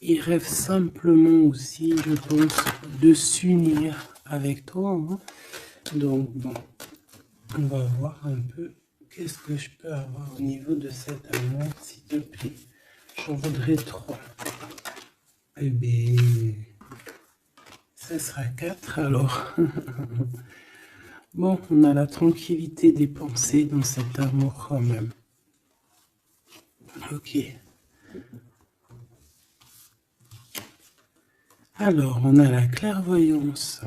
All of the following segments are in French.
Il rêve simplement aussi, je pense, de s'unir avec toi. Hein. Donc, bon, on va voir un peu qu'est-ce que je peux avoir au niveau de cet amour, s'il te plaît. J'en voudrais 3. Eh bien, ça sera 4 alors. Bon, on a la tranquillité des pensées dans cet amour quand même. Ok. Alors, on a la clairvoyance.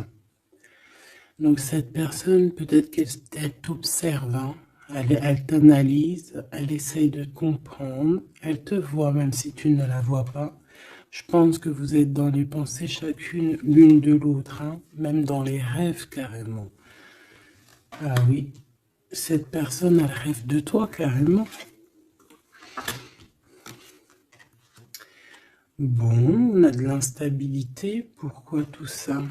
Donc cette personne, peut-être qu'elle t'observe, hein. Elle t'analyse, elle essaye de te comprendre, elle te voit même si tu ne la vois pas. Je pense que vous êtes dans les pensées chacune l'une de l'autre, hein, même dans les rêves carrément. Ah oui, cette personne, elle rêve de toi carrément. Bon, on a de l'instabilité, pourquoi tout ça?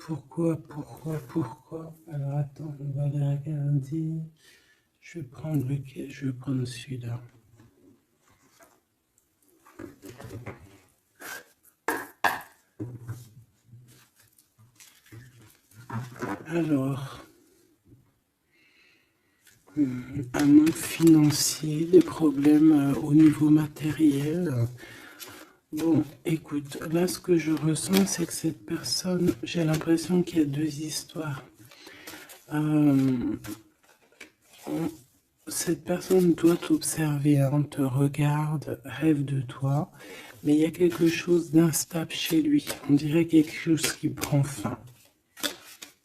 Pourquoi? Alors attends, on va les regarder. Je vais prendre lequel? Je vais prendre celui-là. Alors, un manque financier, des problèmes au niveau matériel. Bon, écoute, là ce que je ressens, c'est que cette personne, j'ai l'impression qu'il y a deux histoires. Cette personne doit t'observer, hein, te regarde, rêve de toi, mais il y a quelque chose d'instable chez lui. On dirait quelque chose qui prend fin.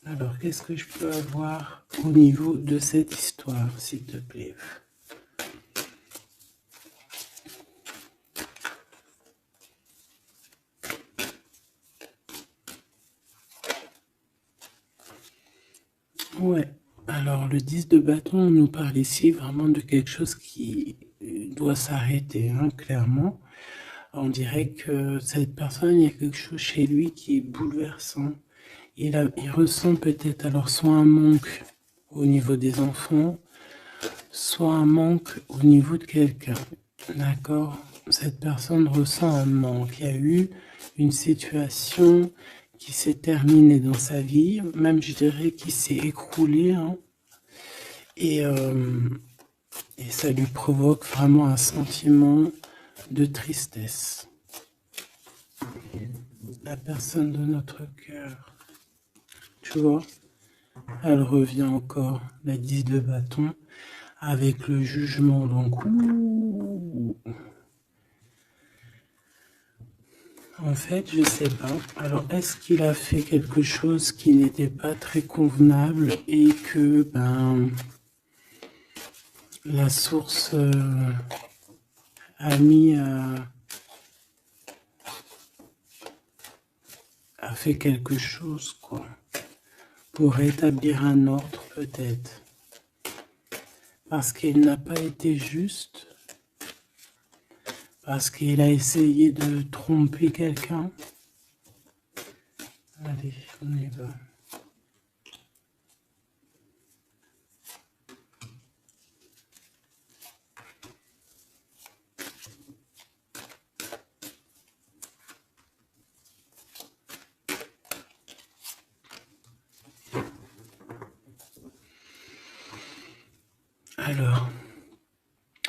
Alors, qu'est-ce que je peux avoir au niveau de cette histoire, s'il te plaît? Ouais. Alors, le 10 de bâton, on nous parle ici vraiment de quelque chose qui doit s'arrêter, hein, clairement. On dirait que cette personne, il y a quelque chose chez lui qui est bouleversant. Il ressent peut-être alors soit un manque au niveau des enfants, soit un manque au niveau de quelqu'un. D'accord? Cette personne ressent un manque. Il y a eu une situation qui s'est terminée dans sa vie, même je dirais qui s'est écroulée, hein, et, euh, et ça lui provoque vraiment un sentiment de tristesse. La personne de notre cœur, tu vois, elle revient encore, la 10 de bâton, avec le jugement. Donc, en fait, je sais pas. Alors, est-ce qu'il a fait quelque chose qui n'était pas très convenable et que la source a mis a fait quelque chose, quoi, pour rétablir un ordre peut-être, parce qu'il n'a pas été juste, parce qu'il a essayé de tromper quelqu'un. Allez, on y va. Alors,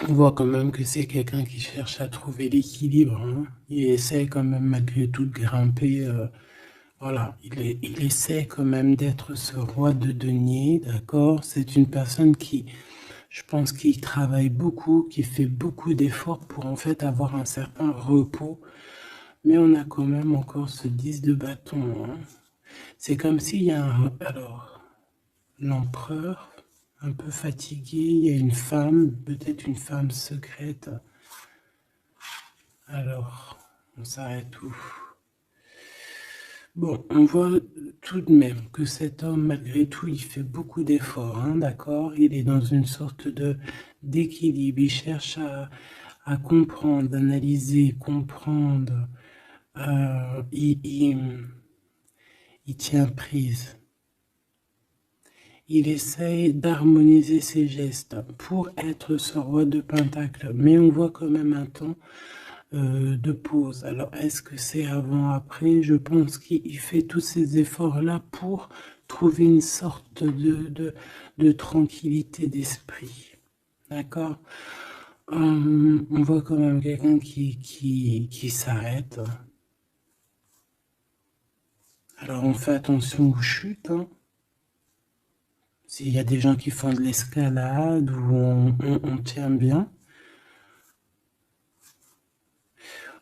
on voit quand même que c'est quelqu'un qui cherche à trouver l'équilibre, hein. Il essaie quand même malgré tout de grimper. Voilà, il essaie quand même d'être ce roi de denier, d'accord? C'est une personne qui, je pense, qui travaille beaucoup, qui fait beaucoup d'efforts pour en fait avoir un certain repos. Mais on a quand même encore ce 10 de bâton, hein. C'est comme s'il y a un... Alors, l'empereur, un peu fatigué, il y a une femme, peut-être une femme secrète. Alors, on s'arrête où? Bon, on voit tout de même que cet homme, malgré tout, il fait beaucoup d'efforts, hein, d'accord? Il est dans une sorte de d'équilibre. Il cherche à comprendre, analyser, comprendre. Il tient prise. il essaye d'harmoniser ses gestes pour être ce roi de pentacle. Mais on voit quand même un temps de pause. Alors, est-ce que c'est avant, après? Je pense qu'il fait tous ces efforts-là pour trouver une sorte de tranquillité d'esprit. D'accord? On voit quand même quelqu'un qui s'arrête. Alors, on fait attention aux chutes. Hein. S'il y a des gens qui font de l'escalade ou on tient bien.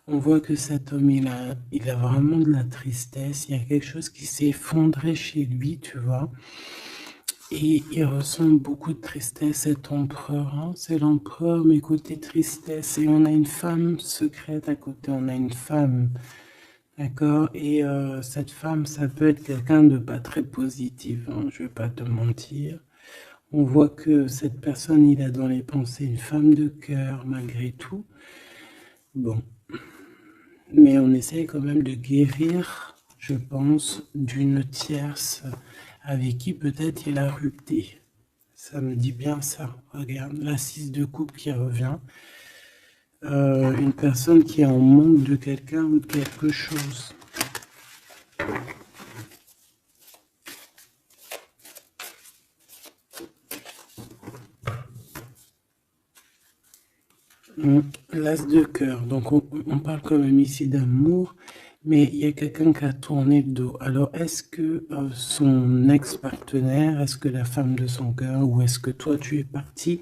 On voit que cet homme, il a vraiment de la tristesse. Il y a quelque chose qui s'est effondré chez lui, tu vois. Et il ressent beaucoup de tristesse, cet empereur. Hein. C'est l'empereur, mais côté tristesse. Et on a une femme secrète à côté. On a une femme. D'accord? Et cette femme, ça peut être quelqu'un de pas très positif. Hein, je vais pas te mentir. On voit que cette personne, il a dans les pensées une femme de cœur, malgré tout. Bon. Mais on essaie quand même de guérir, je pense, d'une tierce avec qui peut-être il a rupté. Ça me dit bien ça. Regarde, la 6 de coupe qui revient. Une personne qui est en manque de quelqu'un ou de quelque chose. L'as de cœur. Donc on parle quand même ici d'amour, mais il y a quelqu'un qui a tourné le dos. Alors est-ce que son ex-partenaire, est-ce que la femme de son cœur, ou est-ce que toi tu es parti?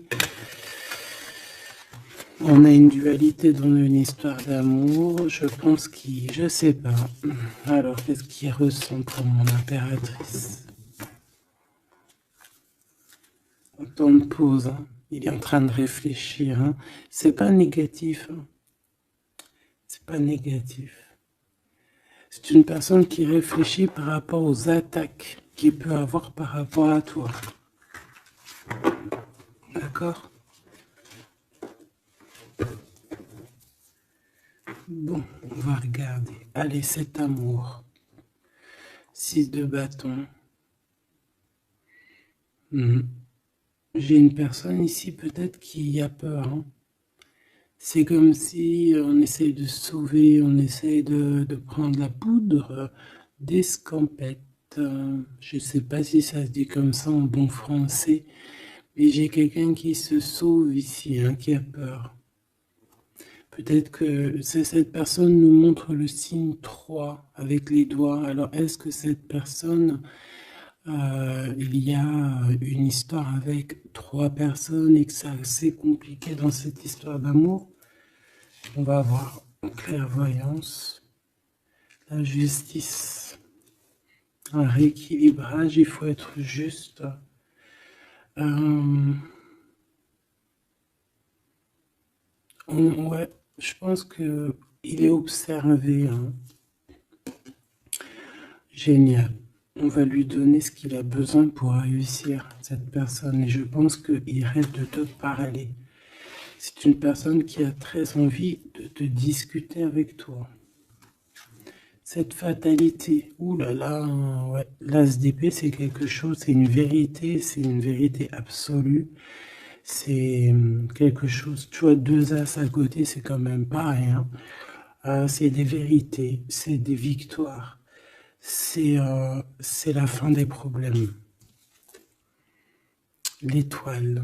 On a une dualité dans une histoire d'amour. Je pense je sais pas. Alors qu'est-ce qu'il ressent pour mon impératrice? En temps de pause, hein. Il est en train de réfléchir. Hein. C'est pas négatif. Hein. C'est pas négatif. C'est une personne qui réfléchit par rapport aux attaques qu'il peut avoir par rapport à toi. D'accord? Bon, on va regarder. Allez, cet amour. 6 de bâton. J'ai une personne ici peut-être qui a peur. Hein. C'est comme si on essaye de sauver, on essaye de prendre la poudre d'escampette. Je ne sais pas si ça se dit comme ça en bon français, mais j'ai quelqu'un qui se sauve ici, hein, qui a peur. Peut-être que cette personne nous montre le signe 3 avec les doigts. Alors, est-ce que cette personne, il y a une histoire avec 3 personnes et que c'est assez compliqué dans cette histoire d'amour? On va avoir clairvoyance, la justice, un rééquilibrage, il faut être juste. Ouais, je pense que il est observé. Hein. Génial. On va lui donner ce qu'il a besoin pour réussir, cette personne. Et je pense qu'il rêve de te parler. C'est une personne qui a très envie de te discuter avec toi. Cette fatalité, ouh là là, ouais. L'as d'épée, c'est quelque chose, c'est une vérité absolue. C'est quelque chose, tu vois, 2 as à côté, c'est quand même pas rien. C'est des vérités, c'est des victoires. C'est la fin des problèmes. L'étoile.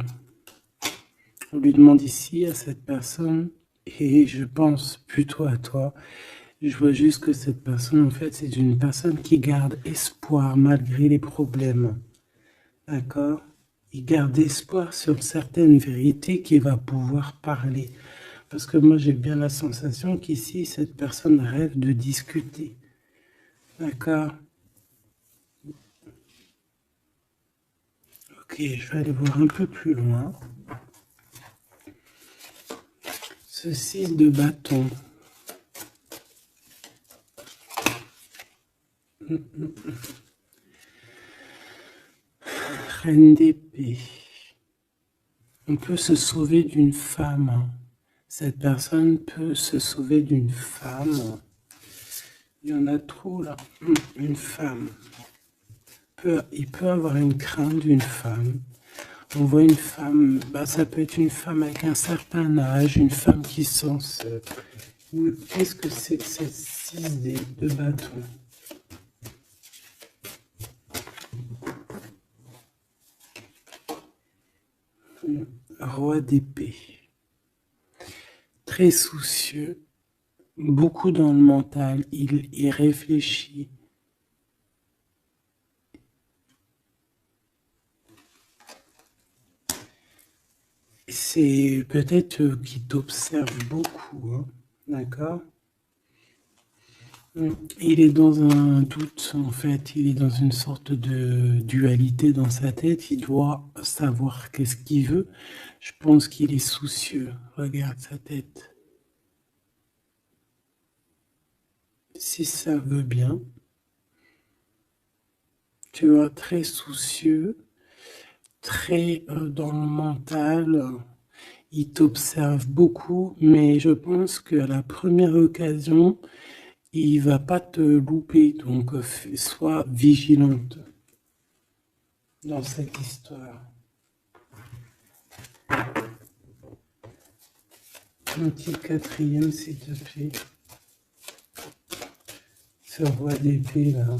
On lui demande ici à cette personne, et je pense plutôt à toi, je vois juste que cette personne, en fait, c'est une personne qui garde espoir malgré les problèmes. D'accord? Il garde espoir sur certaines vérités qu'il va pouvoir parler. Parce que moi, j'ai bien la sensation qu'ici, cette personne rêve de discuter. D'accord? Ok, je vais aller voir un peu plus loin. Ce 6 de bâton. Reine d'épée. On peut se sauver d'une femme. Cette personne peut se sauver d'une femme. Il y en a trop là. Une femme. il peut avoir une crainte d'une femme. On voit une femme, ça peut être une femme avec un certain âge, une femme qui sent seule. Qu'est-ce que c'est que cette 6 de bâton? Roi d'épée. Très soucieux, beaucoup dans le mental, il réfléchit. C'est peut-être qu'il t'observe beaucoup, hein, d'accord? Il est dans un doute, en fait, il est dans une sorte de dualité dans sa tête, il doit savoir qu'est-ce qu'il veut. Je pense qu'il est soucieux, regarde sa tête. Si ça veut bien, tu vois, très soucieux, très dans le mental, il t'observe beaucoup, mais je pense qu'à la première occasion, il va pas te louper, donc sois vigilante dans cette histoire. Un petit quatrième, s'il te plaît. Ce roi d'épée là.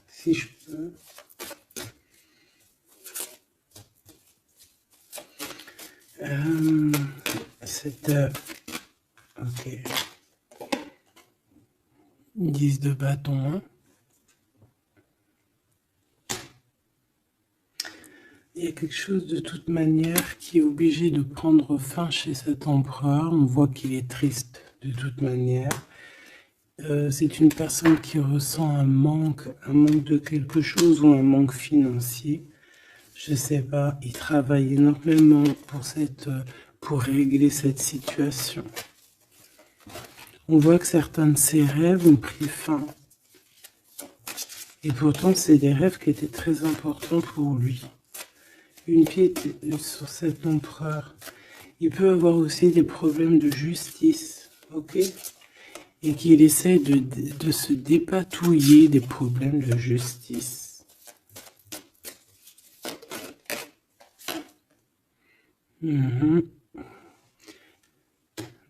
Si je peux. Ok. 10 de bâton. Hein. Il y a quelque chose de toute manière qui est obligé de prendre fin chez cet empereur. On voit qu'il est triste de toute manière. C'est une personne qui ressent un manque de quelque chose ou un manque financier. Je sais pas, il travaille énormément pour régler cette situation. On voit que certains de ses rêves ont pris fin. Et pourtant, c'est des rêves qui étaient très importants pour lui. Une pièce sur cet empereur. Il peut avoir aussi des problèmes de justice, ok? Et qu'il essaie de se dépatouiller des problèmes de justice.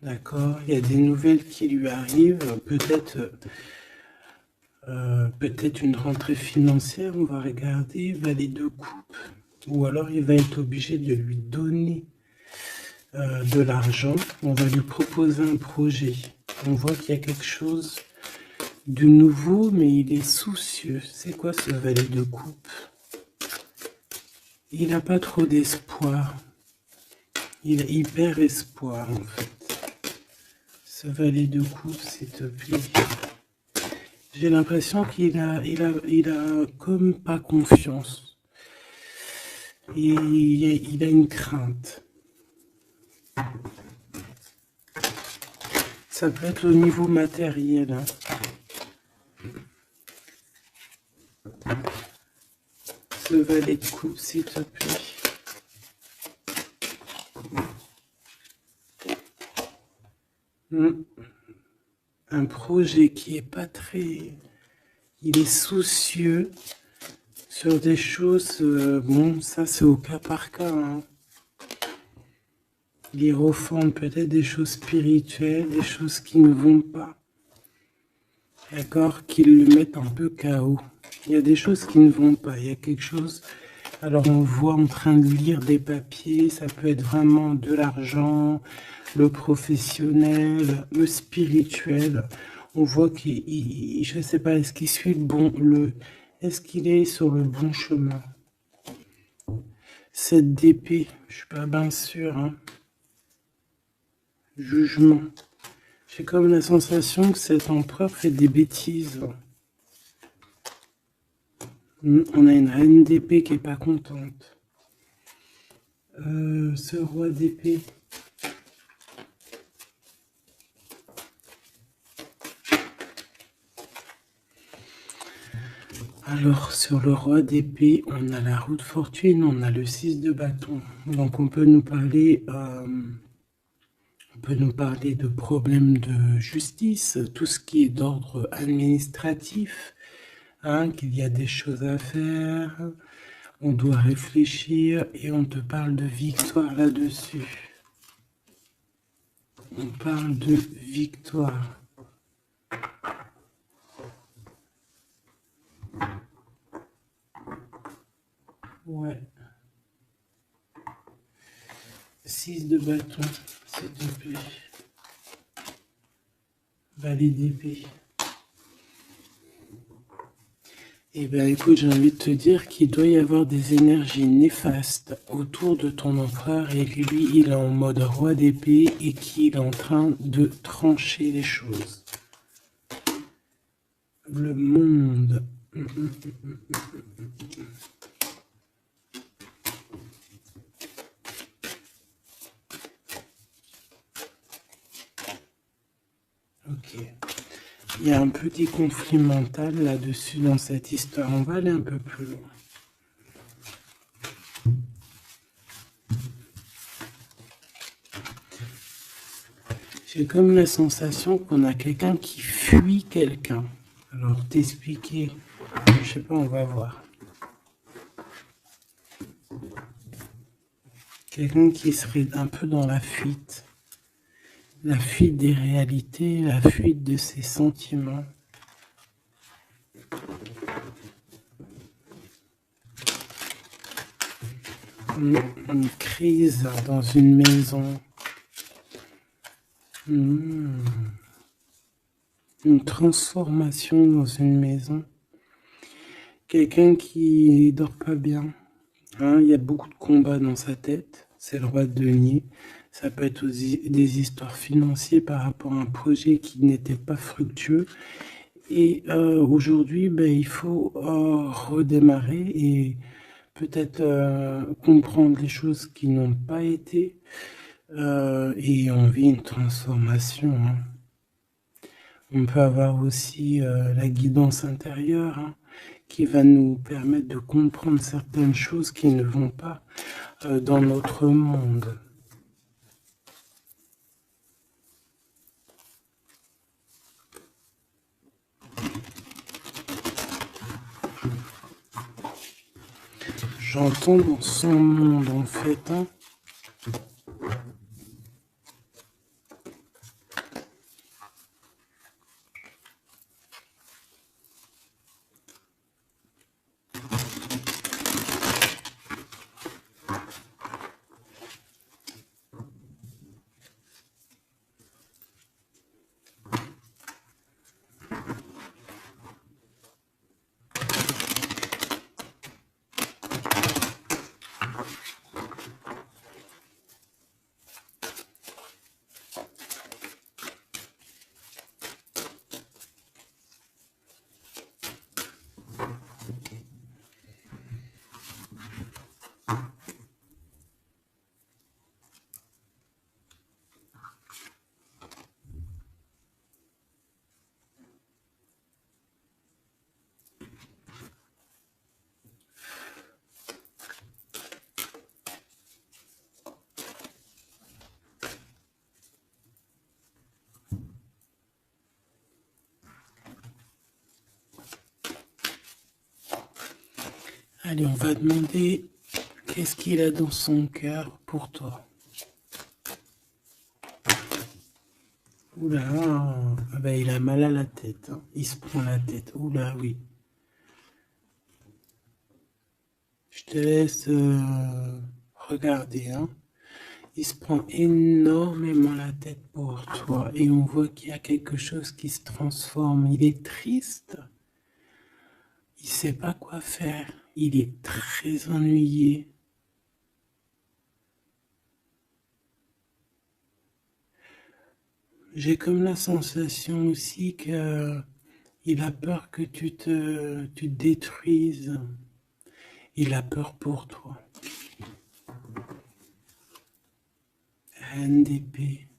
D'accord, il y a des nouvelles qui lui arrivent, peut-être une rentrée financière, on va regarder, valet de coupe, ou alors il va être obligé de lui donner de l'argent, on va lui proposer un projet. On voit qu'il y a quelque chose de nouveau, mais il est soucieux. C'est quoi ce valet de coupe? Il n'a pas trop d'espoir. Il a hyper espoir, en fait. Ce valet de coupe, s'il te plaît. J'ai l'impression qu'il a comme pas confiance. Il a une crainte. Ça peut être au niveau matériel. Hein. Ce valet de coupe, s'il te plaît. Un projet qui est pas très... Il est soucieux sur des choses... bon, ça c'est au cas par cas. Hein. Il reforme peut-être des choses spirituelles, des choses qui ne vont pas. D'accord? Qui le mettent un peu KO. Il y a des choses qui ne vont pas. Il y a quelque chose... Alors on voit en train de lire des papiers, ça peut être vraiment de l'argent, le professionnel, le spirituel. On voit qu'il, je ne sais pas, est-ce qu'il suit est-ce qu'il est sur le bon chemin? Cette d'épée, je suis pas bien sûr. Hein. Jugement. J'ai comme la sensation que cet empereur fait des bêtises. On a une reine d'épée qui est pas contente. Ce roi d'épée. Alors, sur le roi d'épée, on a la roue de fortune, on a le 6 de bâton. Donc, on peut nous parler de problèmes de justice, tout ce qui est d'ordre administratif, hein, qu'il y a des choses à faire, on doit réfléchir et on te parle de victoire là-dessus. On parle de victoire. Ouais. 6 de bâton, s'il te plaît. Valet d'épée. Eh bien, écoute, j'ai envie de te dire qu'il doit y avoir des énergies néfastes autour de ton empereur et lui, il est en mode roi d'épée et qu'il est en train de trancher les choses. Le monde. Ok. Il y a un petit conflit mental là-dessus dans cette histoire. On va aller un peu plus loin. J'ai comme la sensation qu'on a quelqu'un qui fuit quelqu'un. Alors, t'expliquer, je sais pas, on va voir. Quelqu'un qui serait un peu dans la fuite des réalités, la fuite de ses sentiments. Une crise dans une maison. Une transformation dans une maison. Quelqu'un qui dort pas bien. Hein, il y a beaucoup de combats dans sa tête. C'est le roi de denier. Ça peut être aussi des histoires financières par rapport à un projet qui n'était pas fructueux. Et aujourd'hui, il faut redémarrer et peut-être comprendre les choses qui n'ont pas été. Et on vit une transformation. Hein. On peut avoir aussi la guidance intérieure, hein, qui va nous permettre de comprendre certaines choses qui ne vont pas dans notre monde. J'entends dans son monde en fait, hein. Allez, on va demander qu'est-ce qu'il a dans son cœur pour toi. Oula, il a mal à la tête, hein. Il se prend la tête. Oula, oui. Je te laisse regarder, hein. Il se prend énormément la tête pour toi et on voit qu'il y a quelque chose qui se transforme. Il est triste. Il sait pas quoi faire. Il est très ennuyé. J'ai comme la sensation aussi que il a peur que tu te détruises. Il a peur pour toi. Reine d'épée.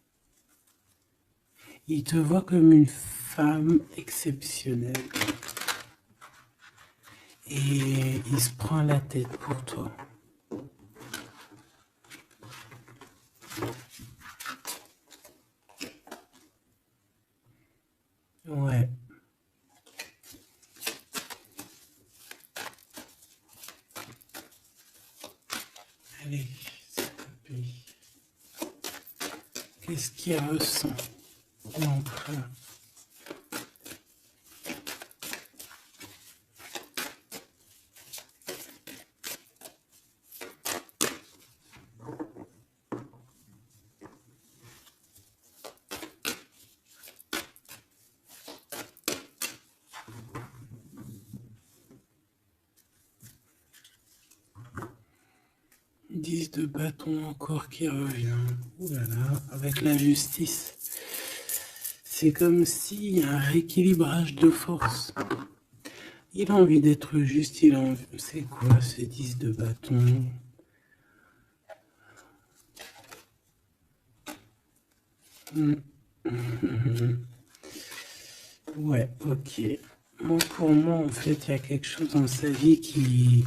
Il te voit comme une femme exceptionnelle. et il se prend la tête pour toi. Ouais. Allez, s'il te plaît. Qu'est-ce qu'il ressent, l'empereur? De bâton encore qui revient. Ouh là là, avec la justice. C'est comme s'il y a un rééquilibrage de force. Il a envie d'être juste, il a envie... C'est quoi ce 10 de bâton? Ouais, ok. Bon, pour moi, en fait, il y a quelque chose dans sa vie qui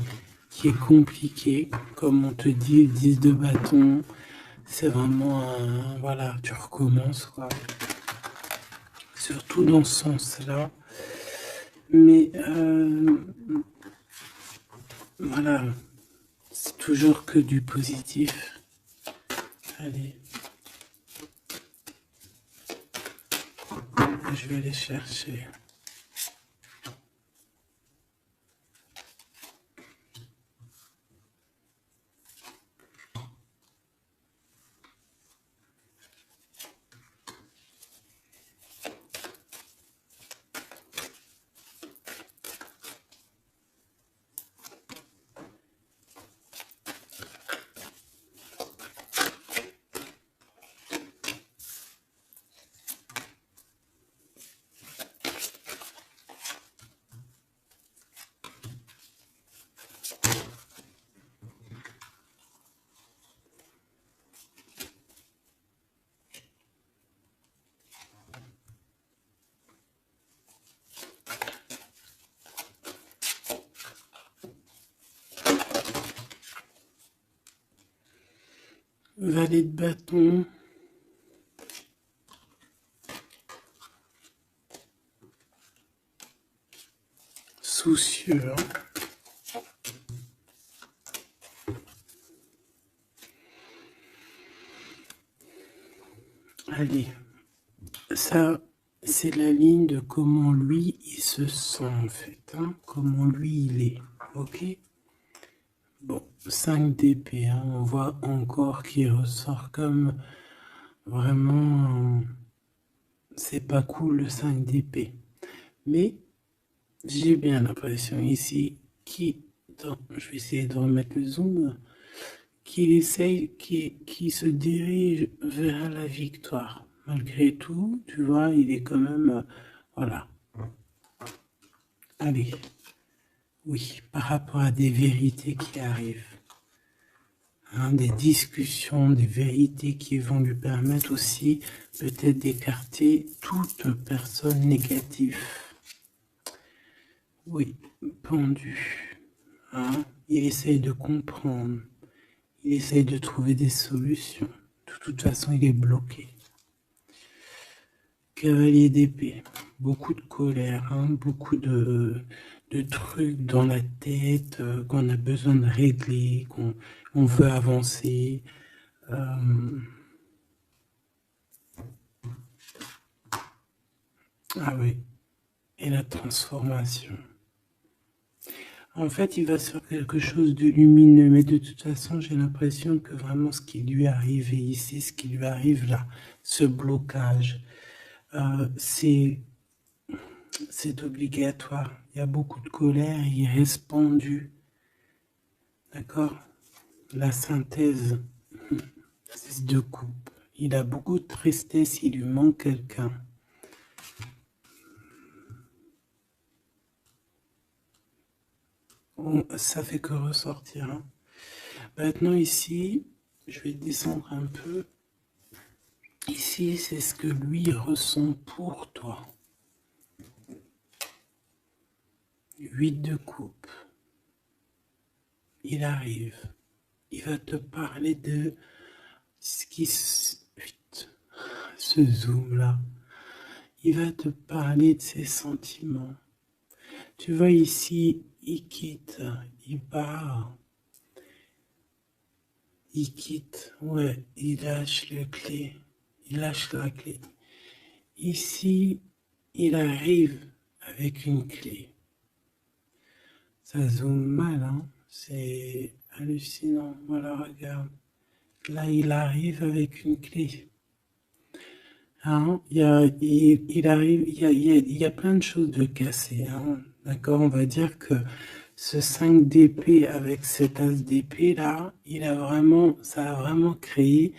est compliqué. Comme on te dit, le 10 de bâton, c'est vraiment un... Voilà, tu recommences, quoi. Surtout dans ce sens-là. Mais, voilà, c'est toujours que du positif. Allez. Je vais aller chercher. Valet de bâton. Soucieux. Allez. Ça, c'est la ligne de comment lui, il se sent, en fait. Hein, comment lui, il est. Ok? Bon, 5 d'épée. Hein, on voit encore qu'il ressort comme vraiment... c'est pas cool le 5 d'épée. Mais j'ai bien l'impression ici je vais essayer de remettre le zoom, qu'il essaye, qui se dirige vers la victoire. Malgré tout, tu vois, il est quand même, voilà. Allez, oui, par rapport à des vérités qui arrivent, hein, des discussions, des vérités qui vont lui permettre aussi peut-être d'écarter toute personne négative. Oui, pendu. Hein, il essaye de comprendre. Il essaye de trouver des solutions. De toute façon, il est bloqué. Cavalier d'épée. Beaucoup de colère, hein, beaucoup de trucs dans la tête qu'on a besoin de régler, qu'on veut avancer. Ah oui. Et la transformation. En fait, il va sur quelque chose de lumineux, mais de toute façon, j'ai l'impression que vraiment ce qui lui est arrivé ici, ce qui lui arrive là, ce blocage, c'est obligatoire. Il y a beaucoup de colère, il reste pendu. D'accord? La synthèse, 6 de coupe. Il a beaucoup de tristesse, il lui manque quelqu'un. Ça fait que ressortir. Hein. Maintenant ici, je vais descendre un peu. Ici, c'est ce que lui ressent pour toi. 8 de coupe. il arrive. Il va te parler de ce qui se... Vite, ce zoom-là. Il va te parler de ses sentiments. Tu vois ici, il quitte, il part. Il quitte, ouais, il lâche la clé. Il lâche la clé. Ici, il arrive avec une clé. Ça zoome mal, hein. C'est hallucinant. Voilà, regarde. Là, il arrive avec une clé. Hein, il arrive, il y a plein de choses de cassées. Hein. D'accord, on va dire que ce 5 d'épée avec cet as d'épée là, ça a vraiment créé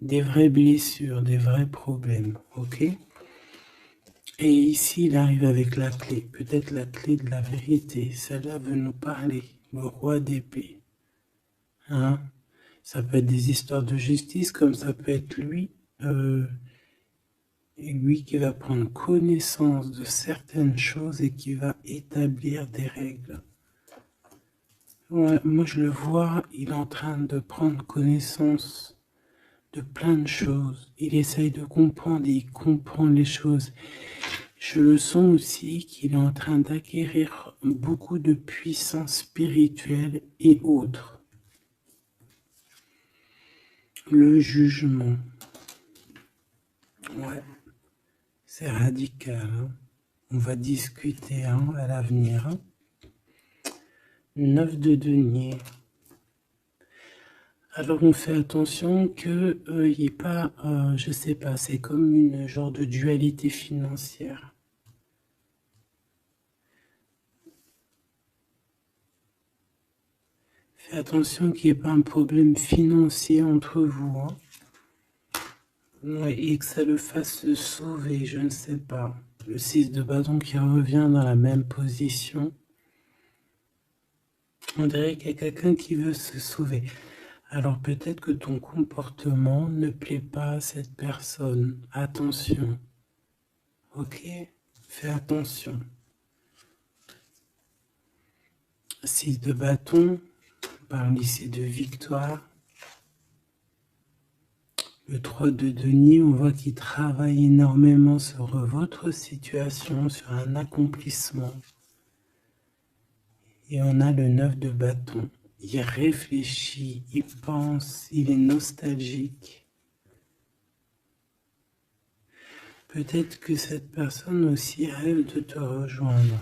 des vraies blessures, des vrais problèmes. Ok. Et ici, il arrive avec la clé, peut-être la clé de la vérité. Celle-là veut nous parler, le roi d'épée. Hein, ça peut être des histoires de justice, comme ça peut être lui. Et lui qui va prendre connaissance de certaines choses et qui va établir des règles. Ouais, moi je le vois, il est en train de prendre connaissance de plein de choses. Il essaye de comprendre et il comprend les choses. Je le sens aussi qu'il est en train d'acquérir beaucoup de puissance spirituelle et autres. Le jugement. Ouais, c'est radical. Hein. On va discuter hein, à l'avenir. Hein. 9 de denier. Alors on fait attention que il n'y ait pas, je sais pas, c'est comme une genre de dualité financière. Fais attention qu'il n'y ait pas un problème financier entre vous. Hein. Ouais, et que ça le fasse se sauver, je ne sais pas. Le 6 de bâton qui revient dans la même position. On dirait qu'il y a quelqu'un qui veut se sauver. Alors peut-être que ton comportement ne plaît pas à cette personne. Attention. Ok? Fais attention. 6 de bâton, on parle ici de victoire. Le 3 de denier, on voit qu'il travaille énormément sur votre situation, sur un accomplissement. Et on a le 9 de bâton. Il réfléchit, il pense, il est nostalgique. Peut-être que cette personne aussi rêve de te rejoindre.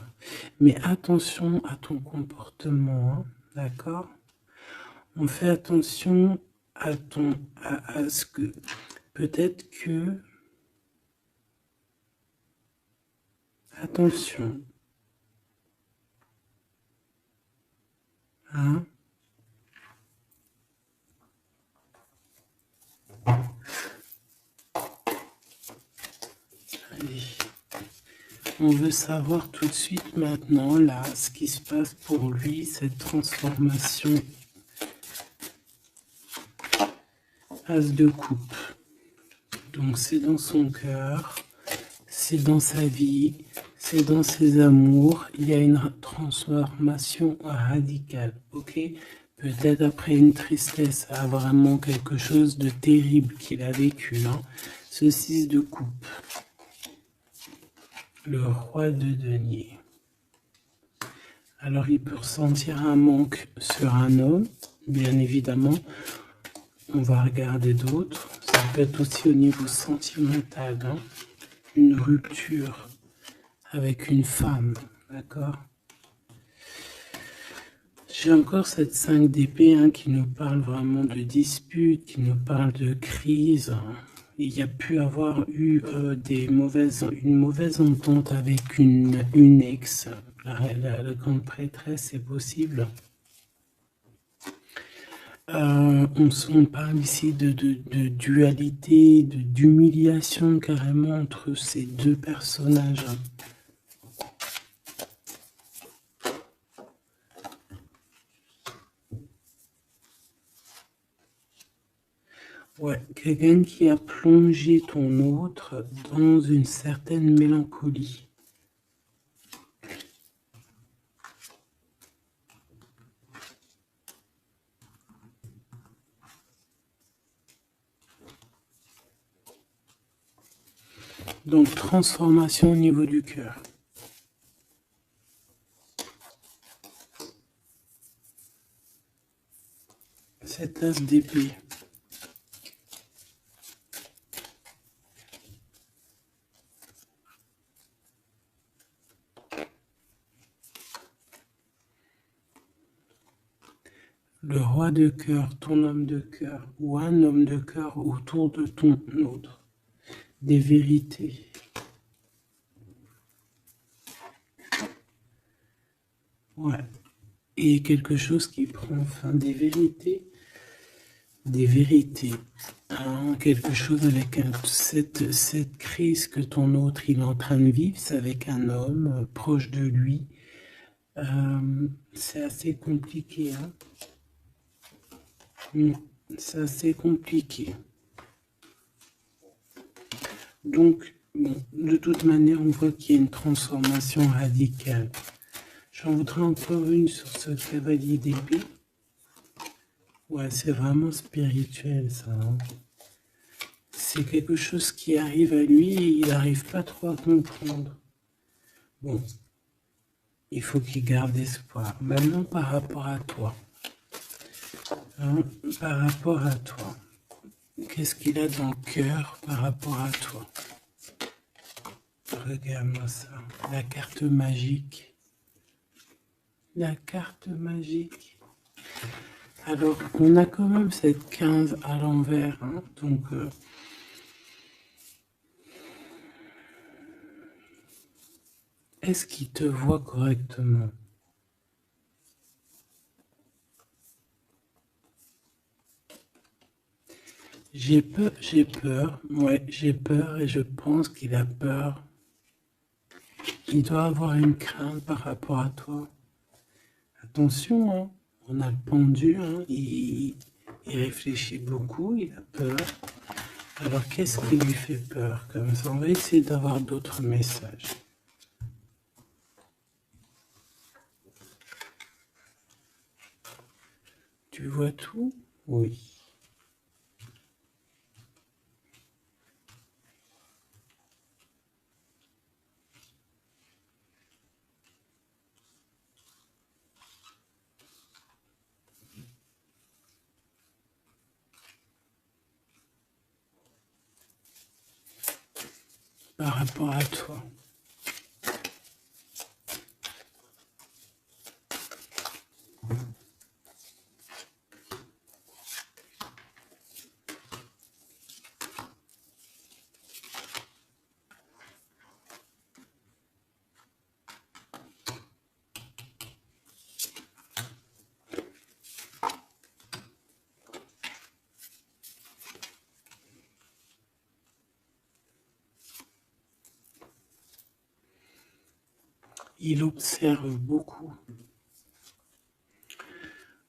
Mais attention à ton comportement, hein, d'accord? On fait attention à ce que peut-être que attention, hein? Allez. On veut savoir tout de suite maintenant là ce qui se passe pour lui, cette transformation. As de coupe. Donc c'est dans son cœur, c'est dans sa vie, c'est dans ses amours. Il y a une transformation radicale, ok? Peut-être après une tristesse, à vraiment quelque chose de terrible qu'il a vécu. Hein. Ce 6 de coupe. Le roi de denier. Alors il peut ressentir un manque sur un homme, bien évidemment. On va regarder d'autres. Ça peut être aussi au niveau sentimental. Hein. Une rupture avec une femme. D'accord? J'ai encore cette 5 d'épée hein, qui nous parle vraiment de dispute, qui nous parle de crise. Il y a pu avoir eu une mauvaise entente avec une ex. La grande prêtresse, c'est possible. On parle ici de dualité, d'humiliation carrément entre ces deux personnages. Ouais, quelqu'un qui a plongé ton autre dans une certaine mélancolie. Donc, transformation au niveau du cœur. Cette as d'épée. Le roi de cœur, ton homme de cœur, ou un homme de cœur autour de ton autre. Des vérités. Ouais. Et quelque chose qui prend fin. Des vérités. Des vérités. Hein, quelque chose avec cette crise que ton autre il est en train de vivre, c'est avec un homme proche de lui. C'est assez compliqué. Hein. C'est assez compliqué. Donc, bon, de toute manière, on voit qu'il y a une transformation radicale. J'en voudrais encore une sur ce cavalier d'épée. Ouais, c'est vraiment spirituel, ça. Hein. C'est quelque chose qui arrive à lui et il n'arrive pas trop à comprendre. Bon, il faut qu'il garde espoir. Maintenant, par rapport à toi. Hein, par rapport à toi. Qu'est-ce qu'il a dans le cœur par rapport à toi? Regarde-moi ça. La carte magique. La carte magique. Alors, on a quand même cette 15 à l'envers. Hein, donc, est-ce qu'il te voit correctement? J'ai peur, ouais, j'ai peur et je pense qu'il a peur. Il doit avoir une crainte par rapport à toi. Attention, hein, on a le pendu, hein, il réfléchit beaucoup, il a peur. Alors qu'est-ce qui lui fait peur comme ça? On va essayer d'avoir d'autres messages. Tu vois tout? Oui. Par rapport à toi. Il observe beaucoup.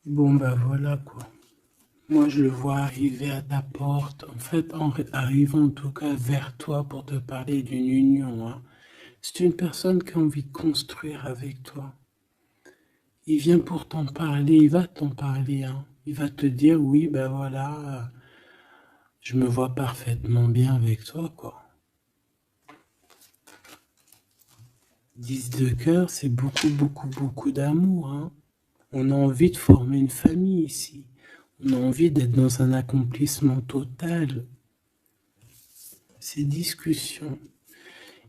Bon bah voilà quoi. Moi je le vois arriver à ta porte, en fait arrivant en tout cas vers toi pour te parler d'une union. Hein. C'est une personne qui a envie de construire avec toi. Il vient pour t'en parler, il va t'en parler. Hein. Il va te dire oui ben voilà, je me vois parfaitement bien avec toi quoi. 10 de cœur, c'est beaucoup d'amour. Hein. On a envie de former une famille ici. On a envie d'être dans un accomplissement total. Ces discussions.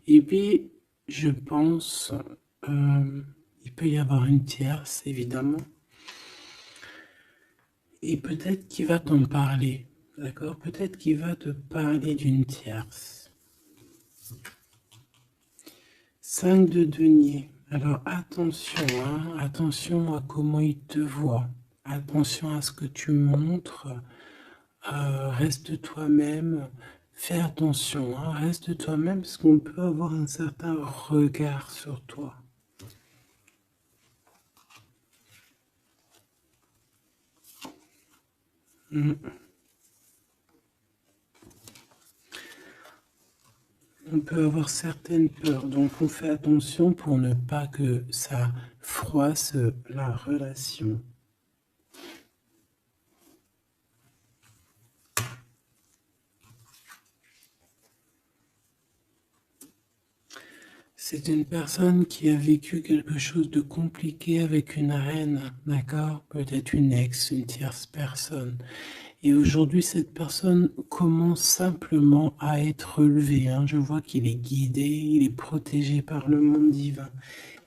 Et puis, je pense, il peut y avoir une tierce, évidemment. Et peut-être qu'il va t'en parler. D'accord? Peut-être qu'il va te parler d'une tierce. 5 de denier. Alors attention, hein, attention à comment il te voit. Attention à ce que tu montres. Reste toi-même. Fais attention, hein, reste toi-même parce qu'on peut avoir un certain regard sur toi. On peut avoir certaines peurs, donc on fait attention pour ne pas que ça froisse la relation. C'est une personne qui a vécu quelque chose de compliqué avec une reine, d'accord? Peut-être une ex, une tierce personne. Et aujourd'hui, cette personne commence simplement à être relevée, hein. Je vois qu'il est guidé, il est protégé par le monde divin.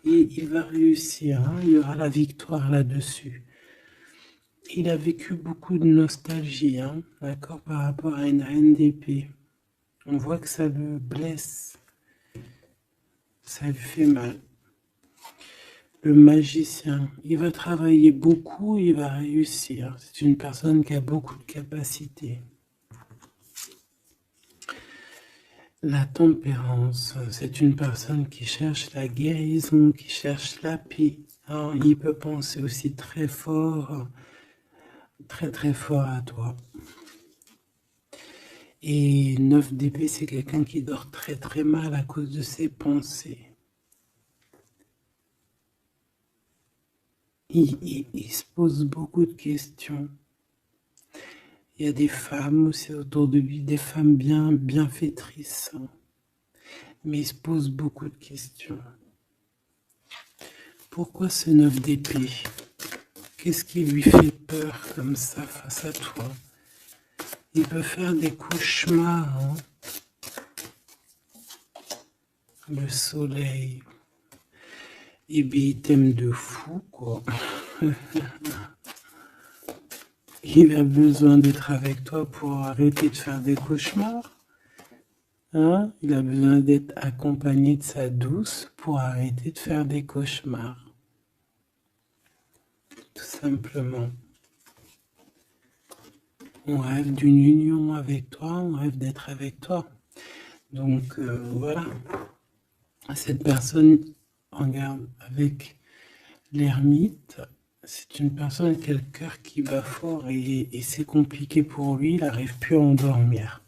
Et il va réussir, hein. Il y aura la victoire là-dessus. Il a vécu beaucoup de nostalgie, hein, d'accord, par rapport à une reine d'épée. On voit que ça le blesse, ça lui fait mal. Le magicien, il va travailler beaucoup, il va réussir. C'est une personne qui a beaucoup de capacités. La tempérance, c'est une personne qui cherche la guérison, qui cherche la paix. Alors, il peut penser aussi très fort, très fort à toi. Et 9 d'épée, c'est quelqu'un qui dort très mal à cause de ses pensées. Il se pose beaucoup de questions. Il y a des femmes aussi autour de lui, des femmes bienfaitrices. Mais il se pose beaucoup de questions. Pourquoi ce 9 d'épée? Qu'est-ce qui lui fait peur comme ça face à toi? Il peut faire des cauchemars, hein. Le soleil. Et bien, il t'aime de fou, quoi. Il a besoin d'être avec toi pour arrêter de faire des cauchemars. Hein? Il a besoin d'être accompagné de sa douce pour arrêter de faire des cauchemars. Tout simplement. On rêve d'une union avec toi, on rêve d'être avec toi. Donc voilà. Cette personne, regarde, avec l'ermite, c'est une personne qui a le cœur qui bat fort et c'est compliqué pour lui, il n'arrive plus à endormir.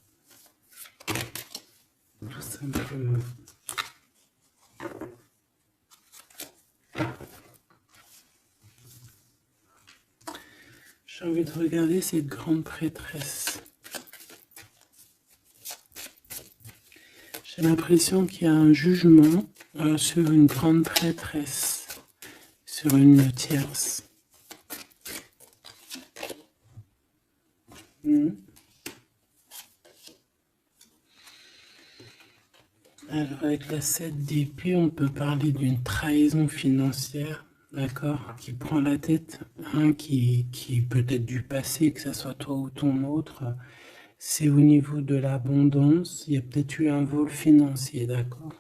Tout simplement. J'ai envie de regarder cette grande prêtresse. J'ai l'impression qu'il y a un jugement sur une grande prêtresse, sur une tierce. Alors avec la 7 d'épée, on peut parler d'une trahison financière, d'accord, qui prend la tête, hein, qui peut-être du passé, que ce soit toi ou ton autre. C'est au niveau de l'abondance, il y a peut-être eu un vol financier, d'accord.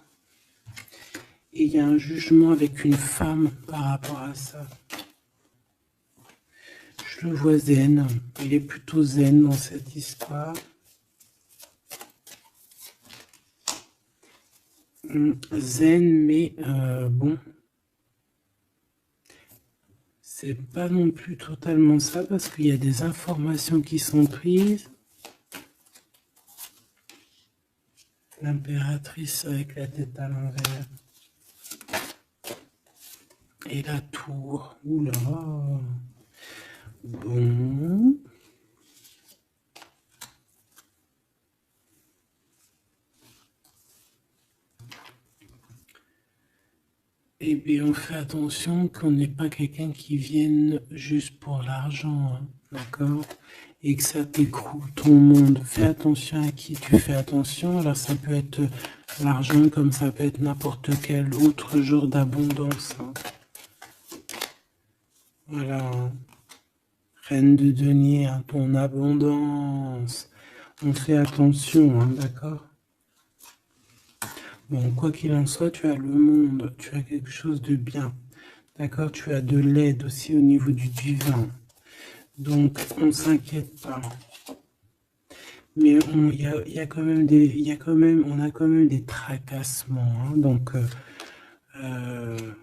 Et il y a un jugement avec une femme par rapport à ça. Je le vois zen, il est plutôt zen dans cette histoire. Zen, mais bon, c'est pas non plus totalement ça parce qu'il y a des informations qui sont prises. L'impératrice avec la tête à l'envers. Et la tour. Oula. Bon. Et bien, on fait attention qu'on n'ait pas quelqu'un qui vienne juste pour l'argent, hein, d'accord? Et que ça t'écroule ton monde. Fais attention à qui tu fais attention. Alors, ça peut être l'argent comme ça peut être n'importe quel autre genre d'abondance, hein. Voilà. Reine de denier, hein, ton abondance. On fait attention, hein, d'accord? Bon, quoi qu'il en soit, tu as le monde, tu as quelque chose de bien. D'accord? Tu as de l'aide aussi au niveau du divin. Donc, on ne s'inquiète pas. Mais il y a quand même on a quand même des tracassements, hein. Donc,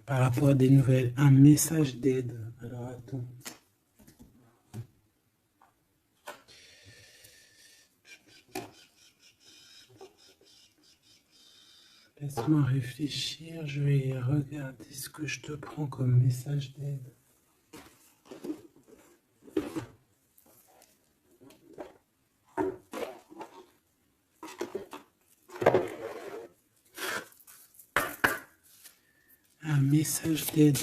par rapport à des nouvelles, un message d'aide. Alors, attends. Laisse-moi réfléchir, je vais regarder ce que je te prends comme message d'aide. message d'aide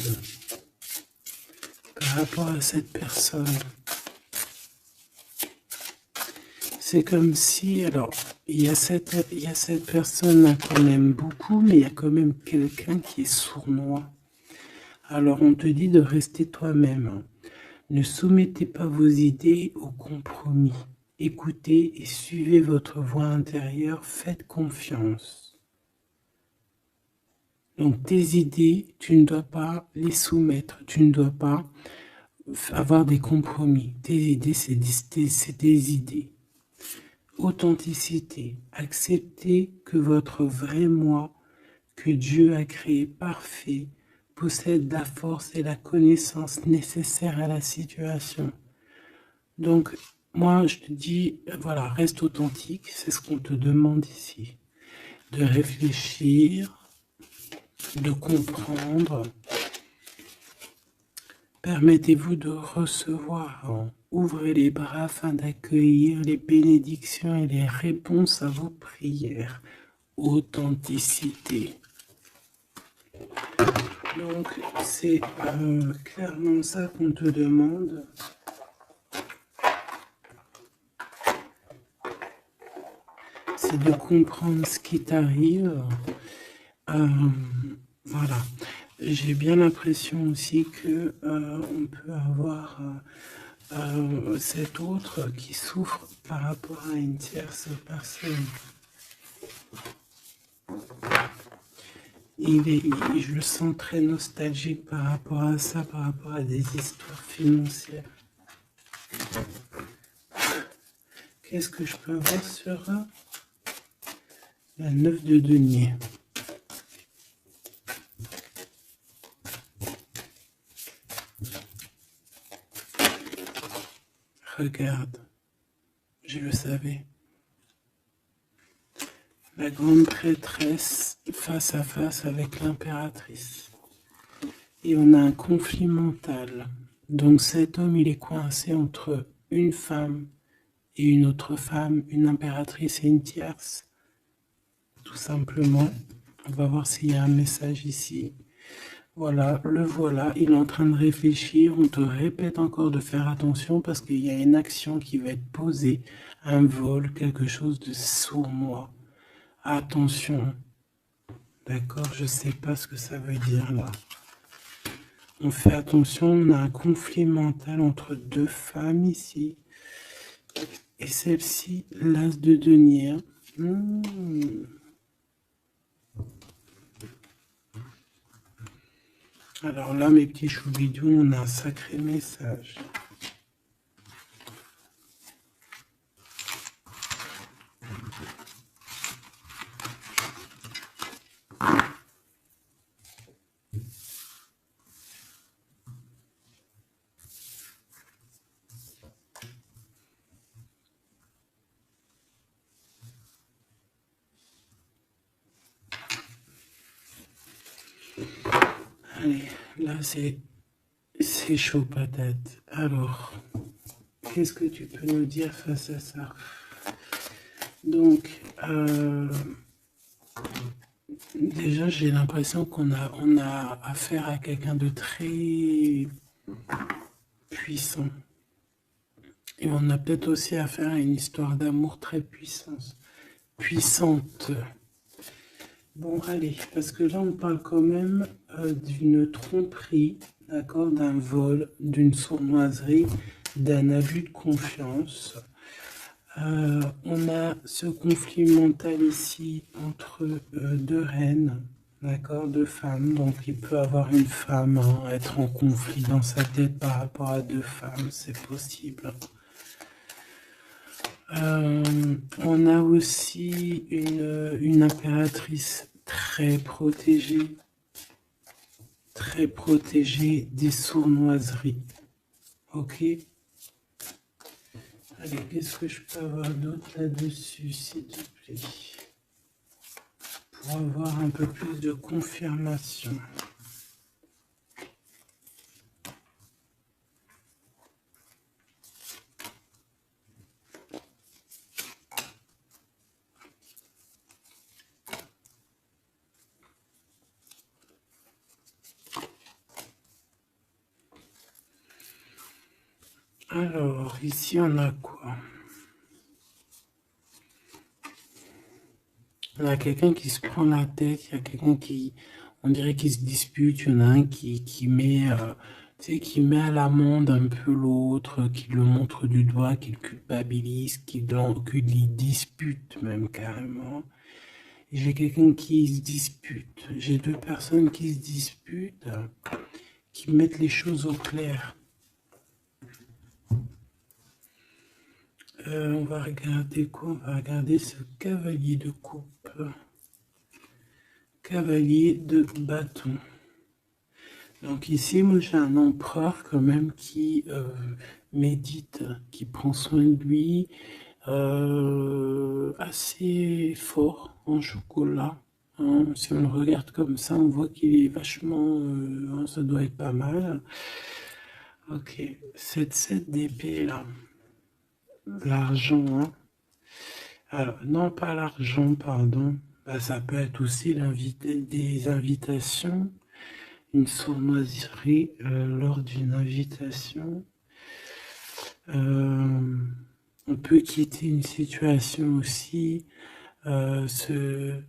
par rapport à cette personne. C'est comme si, alors, il y a cette personne-là qu'on aime beaucoup, mais il y a quand même quelqu'un qui est sournois. Alors, on te dit de rester toi-même. Ne soumettez pas vos idées au compromis. Écoutez et suivez votre voix intérieure, faites confiance. Donc, tes idées, tu ne dois pas les soumettre, tu ne dois pas avoir des compromis. Tes idées, c'est des idées. Authenticité. Acceptez que votre vrai moi, que Dieu a créé parfait, possède la force et la connaissance nécessaires à la situation. Donc, moi, je te dis, voilà, reste authentique, c'est ce qu'on te demande ici. De réfléchir, de comprendre. Permettez-vous de recevoir. Ouvrez les bras afin d'accueillir les bénédictions et les réponses à vos prières. Authenticité. Donc, c'est clairement ça qu'on te demande. C'est de comprendre ce qui t'arrive. Voilà. J'ai bien l'impression aussi que on peut avoir cet autre qui souffre par rapport à une tierce personne. Je le sens très nostalgique par rapport à ça, par rapport à des histoires financières. Qu'est-ce que je peux avoir sur la 9 de denier? Regarde, je le savais. La grande prêtresse face à face avec l'impératrice. Et on a un conflit mental. Donc cet homme, il est coincé entre une femme et une autre femme, une impératrice et une tierce. Tout simplement. On va voir s'il y a un message ici. Voilà, le voilà, il est en train de réfléchir. On te répète encore de faire attention parce qu'il y a une action qui va être posée, un vol, quelque chose de sournois. Attention. D'accord, je sais pas ce que ça veut dire là. On fait attention, on a un conflit mental entre deux femmes ici. Et celle-ci, l'as de denier. Alors là, mes petits choubidous, on a un sacré message. Allez, là c'est chaud patate. Alors, qu'est-ce que tu peux nous dire face à ça? Donc, déjà j'ai l'impression qu'on a affaire à quelqu'un de très puissant. Et on a peut-être aussi affaire à une histoire d'amour très puissante. Bon, allez, parce que là, on parle quand même d'une tromperie, d'accord, d'un vol, d'une sournoiserie, d'un abus de confiance. On a ce conflit mental ici entre deux reines, d'accord, deux femmes. Donc, il peut avoir une femme, être en conflit dans sa tête par rapport à deux femmes, c'est possible. On a aussi une impératrice très protégée des sournoiseries. Ok? Allez, qu'est-ce que je peux avoir d'autre là-dessus, s'il te plaît? Pour avoir un peu plus de confirmation. Alors, ici, on a quoi? On a quelqu'un qui se prend la tête, il y a quelqu'un qui, on dirait qu'il se dispute, il y en a un qui met, tu sais, qui met à l'amende un peu l'autre, qui le montre du doigt, qui le culpabilise, qui lui dispute même carrément. Et j'ai quelqu'un qui se dispute. J'ai deux personnes qui se disputent, qui mettent les choses au clair. On va regarder quoi? On va regarder ce cavalier de coupe. Cavalier de bâton. Donc ici, moi j'ai un empereur quand même qui médite, qui prend soin de lui, assez fort en chocolat. Hein. Si on le regarde comme ça, on voit qu'il est vachement, hein, ça doit être pas mal. Ok, cette 7 d'épée là, l'argent, hein. Alors, non pas l'argent, pardon, bah, ça peut être aussi des invitations. Une sournoiserie lors d'une invitation. On peut quitter une situation aussi. Faire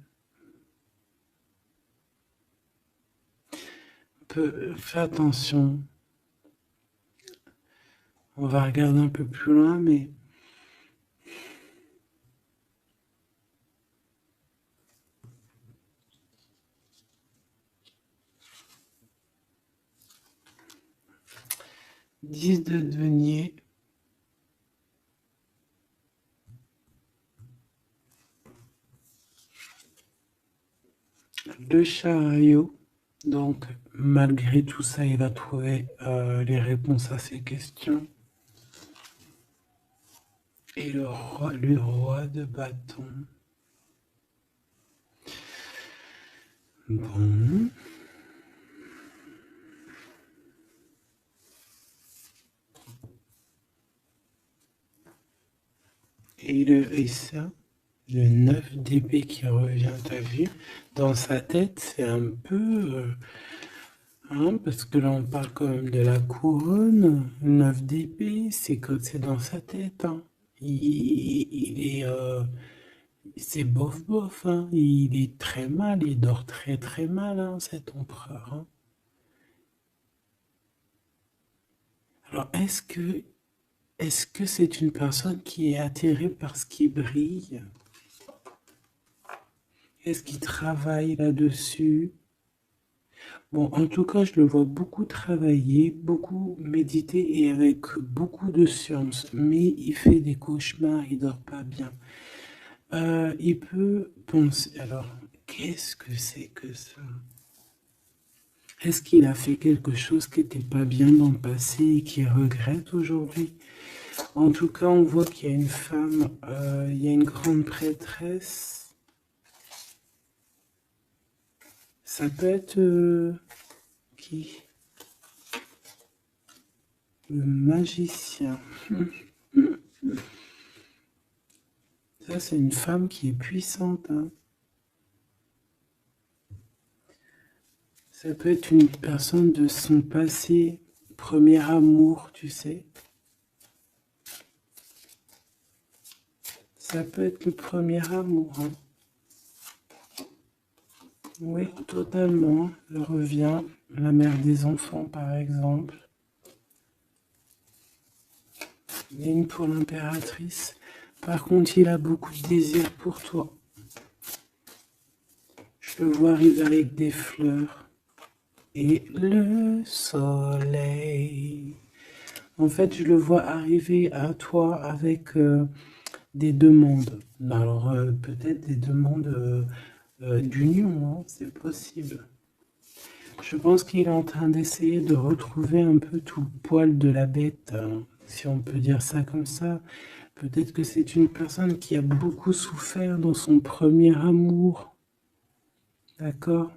attention. On va regarder un peu plus loin, mais Dix de denier. Le chariot. Donc, malgré tout ça, il va trouver les réponses à ses questions. Et le roi de bâton. Bon. Et ça, le 9 d'épée qui revient, t'as vu? Dans sa tête, c'est un peu... hein, parce que là, on parle quand même de la couronne. Le 9 d'épée, c'est dans sa tête. Hein. Il est... c'est bof bof. Hein. Il est très mal. Il dort très très mal, hein, cet empereur. Hein. Alors, est-ce que c'est une personne qui est attirée par ce qui brille? Est-ce qu'il travaille là-dessus? Bon, en tout cas, je le vois beaucoup travailler, beaucoup méditer et avec beaucoup de science. Mais il fait des cauchemars, il dort pas bien. Il peut penser. Alors, qu'est-ce que c'est que ça? Est-ce qu'il a fait quelque chose qui n'était pas bien dans le passé et qu'il regrette aujourd'hui? En tout cas, on voit qu'il y a une femme, il y a une grande prêtresse. Ça peut être qui? Le magicien. Ça, c'est une femme qui est puissante. Hein. Ça peut être une personne de son passé, premier amour, tu sais. Ça peut être le premier amour. Hein. Oui, totalement. Elle revient. La mère des enfants, par exemple. Il y a une pour l'impératrice. Par contre, il a beaucoup de désir pour toi. Je le vois arriver avec des fleurs. Et le soleil. En fait, je le vois arriver à toi avec des demandes. Alors, peut-être des demandes d'union, hein, c'est possible. Je pense qu'il est en train d'essayer de retrouver un peu tout le poil de la bête, hein, si on peut dire ça comme ça. Peut-être que c'est une personne qui a beaucoup souffert dans son premier amour. D'accord?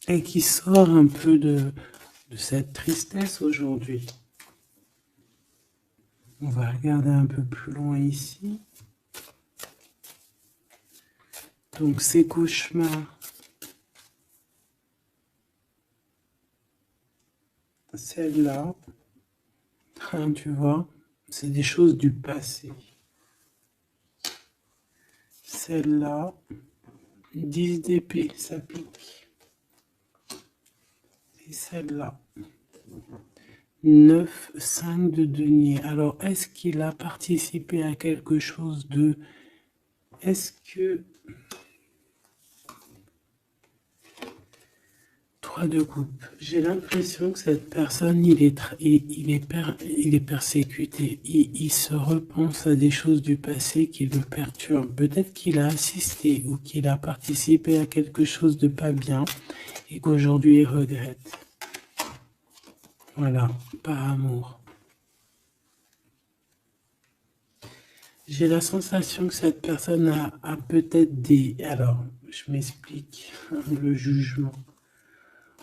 Et qui sort un peu de cette tristesse aujourd'hui. On va regarder un peu plus loin ici. Donc ces cauchemars. celle-là, hein, tu vois, c'est des choses du passé. Celle-là, 10 d'épée, ça pique. Et celle-là, 9, 5 de denier. Alors, est-ce qu'il a participé à quelque chose de... Est-ce que... 3 de coupe. J'ai l'impression que cette personne, il est persécuté. Il se repense à des choses du passé qui le perturbent. Peut-être qu'il a assisté ou qu'il a participé à quelque chose de pas bien et qu'aujourd'hui il regrette. Voilà, par amour. J'ai la sensation que cette personne a peut-être des... Alors, je m'explique, le jugement.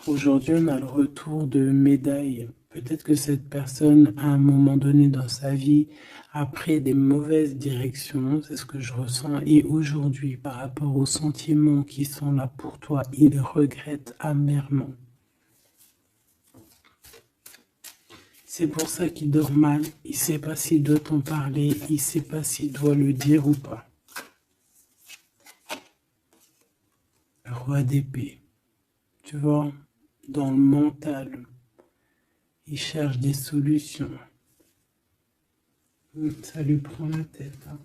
Aujourd'hui, on a le retour de médailles. Peut-être que cette personne, à un moment donné dans sa vie, a pris des mauvaises directions, c'est ce que je ressens. Et aujourd'hui, par rapport aux sentiments qui sont là pour toi, il regrette amèrement. C'est pour ça qu'il dort mal. Il ne sait pas s'il doit t'en parler. Il ne sait pas s'il doit le dire ou pas. Roi d'épée. Tu vois, dans le mental, il cherche des solutions. Ça lui prend la tête. Hein.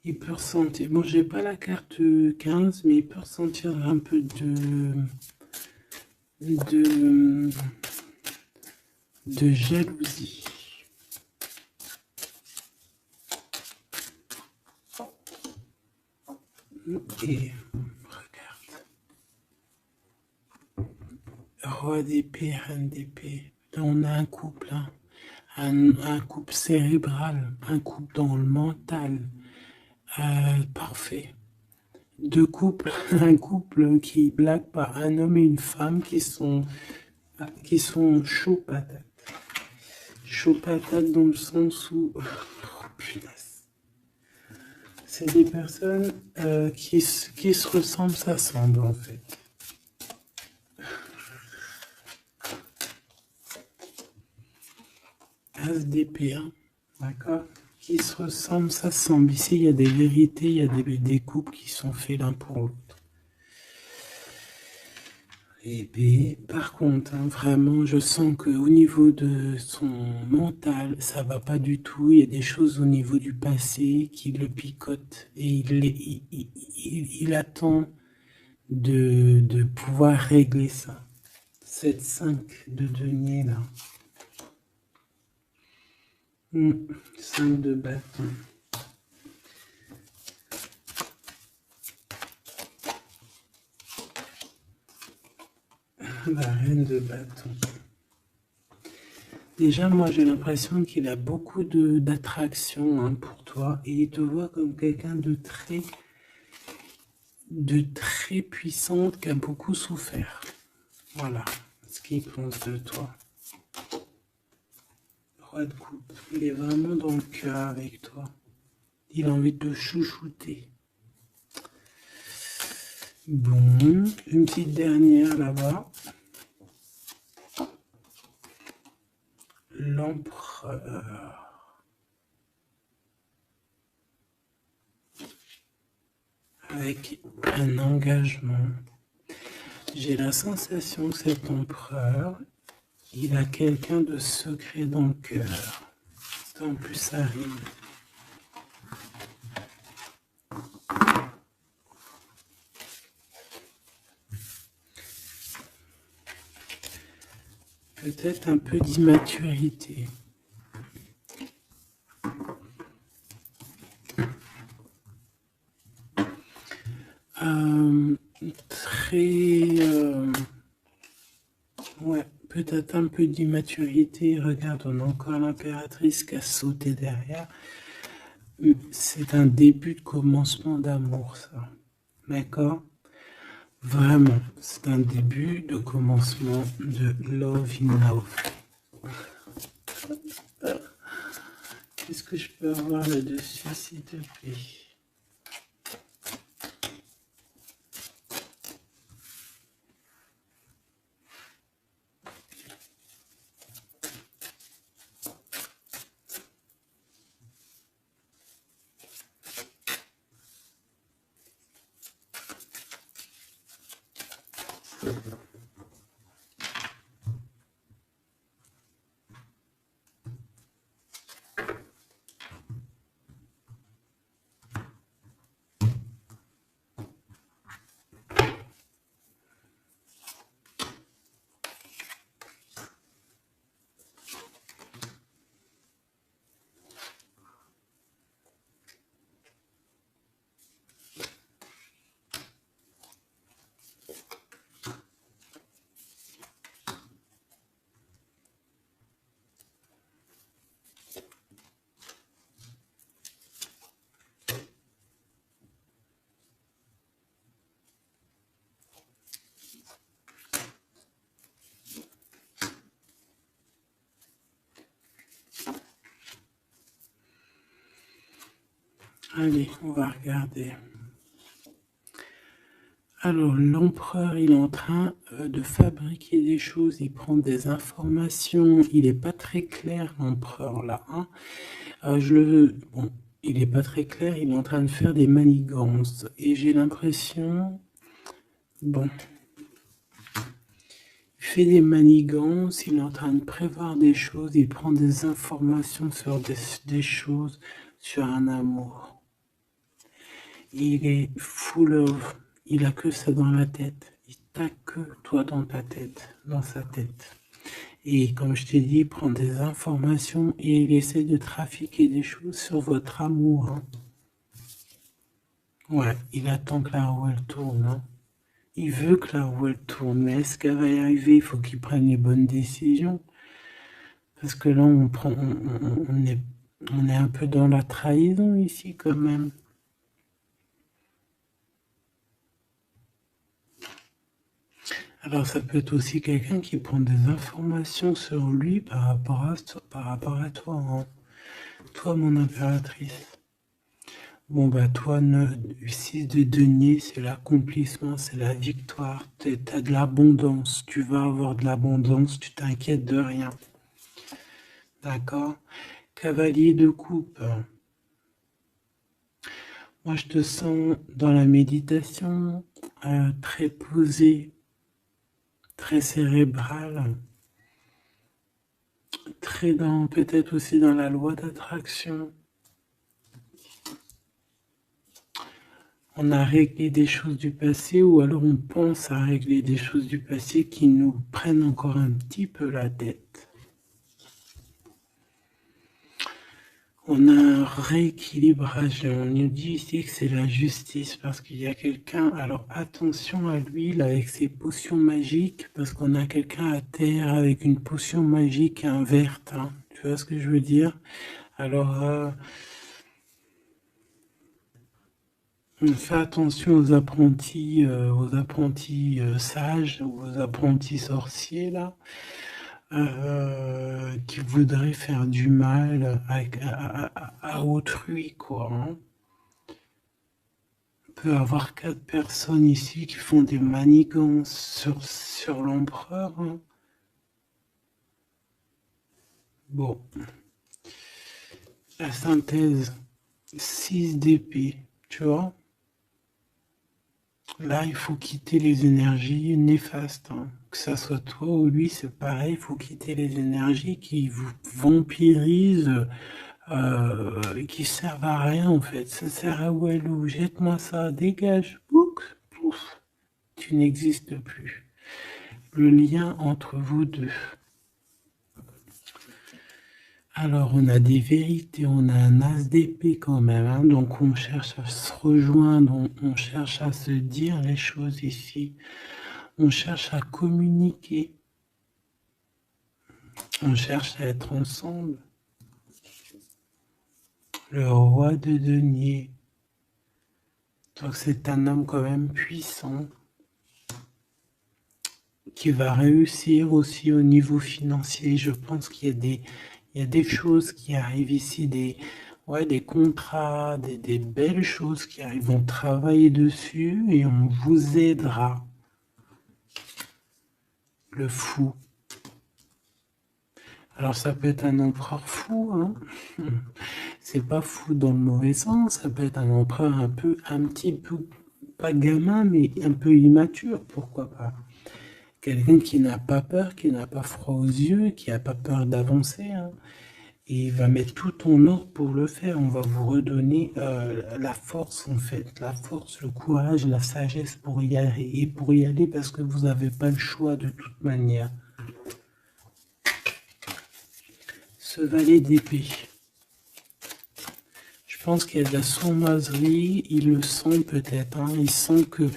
Il peut ressentir. Bon, j'ai pas la carte 15, mais il peut ressentir un peu de jalousie. Et regarde. Roi d'épée, reine d'épée. Là, on a un couple, hein. Un couple cérébral, un couple dans le mental. Parfait. Deux couples, un couple qui blague par un homme et une femme qui sont chauds patates. Chauds patates dans le sens où... Oh, punaise. C'est des personnes qui se ressemblent, s'assemblent en fait. As d'épée, hein, d'accord? Qui se ressemblent, s'assemblent. Ici, il y a des vérités, il y a des couples qui sont faits l'un pour l'autre. Et puis, par contre, hein, vraiment, je sens qu'au niveau de son mental, ça va pas du tout. Il y a des choses au niveau du passé qui le picotent et il attend de pouvoir régler ça. Cette 5 de denier là. 5 de bâton. La reine de bâton. Déjà, moi, j'ai l'impression qu'il a beaucoup d'attraction hein, pour toi et il te voit comme quelqu'un de très puissante qui a beaucoup souffert. Voilà ce qu'il pense de toi. Roi de coupe, il est vraiment dans le cœur avec toi. Il a envie de te chouchouter. Bon, une petite dernière là-bas. L'empereur. Avec un engagement. J'ai la sensation que cet empereur, il a quelqu'un de secret dans le cœur. En plus, ça rime. Peut-être un peu d'immaturité. Ouais, peut-être un peu d'immaturité. Regarde, on a encore l'impératrice qui a sauté derrière. C'est un début de commencement d'amour, ça. D'accord? Vraiment, c'est un début de commencement de love in love. Qu'est-ce que je peux avoir là-dessus, s'il te plaît? Allez, on va regarder. Alors, l'empereur, il est en train de fabriquer des choses, il prend des informations, il n'est pas très clair, l'empereur, là. Hein. Bon, il n'est pas très clair, il est en train de faire des manigances. Et j'ai l'impression... Bon... Il fait des manigances, il est en train de prévoir des choses, il prend des informations sur des choses, sur un amour. Il est full of, il a que ça dans la tête. Il t'a que toi dans ta tête, dans sa tête. Et comme je t'ai dit, il prend des informations et il essaie de trafiquer des choses sur votre amour. Hein. Ouais, il attend que la roue elle tourne. Hein. Il veut que la roue elle tourne, mais est-ce qu'elle va y arriver? Il faut qu'il prenne les bonnes décisions. Parce que là, on est un peu dans la trahison ici quand même. Alors ça peut être aussi quelqu'un qui prend des informations sur lui par rapport à toi, hein. Toi, mon impératrice. Bon bah toi, 6 de denier, c'est l'accomplissement, c'est la victoire. T'as de l'abondance, tu vas avoir de l'abondance, tu t'inquiètes de rien. D'accord? Cavalier de coupe. Moi, je te sens dans la méditation, très posé, très cérébral, très dans, peut-être aussi dans la loi d'attraction. On a réglé des choses du passé ou alors on pense à régler des choses du passé qui nous prennent encore un petit peu la tête. On a un rééquilibrage. On nous dit ici que c'est la justice parce qu'il y a quelqu'un. Alors attention à lui là, avec ses potions magiques parce qu'on a quelqu'un à terre avec une potion magique verte. Hein. Tu vois ce que je veux dire? Alors fais attention aux apprentis sages, aux apprentis sorciers là. Qui voudraient faire du mal à autrui, quoi. Hein. On peut avoir 4 personnes ici qui font des manigances sur l'empereur. Hein. Bon. La synthèse, 6 d'épée, tu vois. Là, il faut quitter les énergies néfastes. Hein. Que ça soit toi ou lui, c'est pareil. Il faut quitter les énergies qui vous vampirisent, qui servent à rien en fait. Ça sert à Walou. Jette-moi ça, dégage. Pouf, pouf. Tu n'existes plus. Le lien entre vous deux. Alors, on a des vérités, on a un as d'épée quand même, hein, donc on cherche à se rejoindre, on cherche à se dire les choses ici, on cherche à communiquer, on cherche à être ensemble. Le roi de denier, donc c'est un homme quand même puissant, qui va réussir aussi au niveau financier. Je pense qu'il y a des choses qui arrivent ici, des contrats, des belles choses qui arrivent. On travaille dessus et on vous aidera. Le fou. Alors ça peut être un empereur fou, hein. C'est pas fou dans le mauvais sens, ça peut être un empereur un petit peu, pas gamin, mais un peu immature, pourquoi pas. quelqu'un qui n'a pas peur, qui n'a pas froid aux yeux, qui n'a pas peur d'avancer, hein. Et il va mettre tout en ordre pour le faire. On va vous redonner la force, en fait. La force, le courage, la sagesse pour y aller. Et pour y aller parce que vous n'avez pas le choix de toute manière. Ce valet d'épée. Je pense qu'il y a de la sournoiserie. Il le sent peut-être. Hein. Il sent que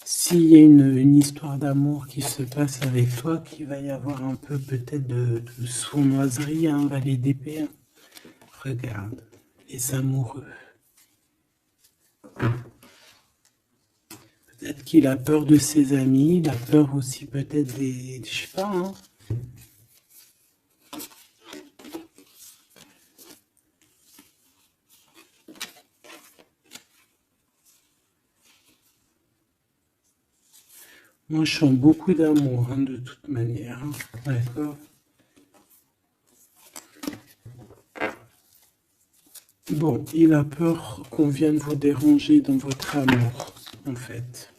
s'il y a une histoire d'amour qui se passe avec toi, qu'il va y avoir un peu peut-être de sournoiserie, un valet d'épée. Hein. Regarde, les amoureux. Peut-être qu'il a peur de ses amis, il a peur aussi peut-être des... Je sais pas, hein. Moi, je sens beaucoup d'amour, hein, de toute manière. Hein. D'accord. Bon, il a peur qu'on vienne vous déranger dans votre amour, en fait.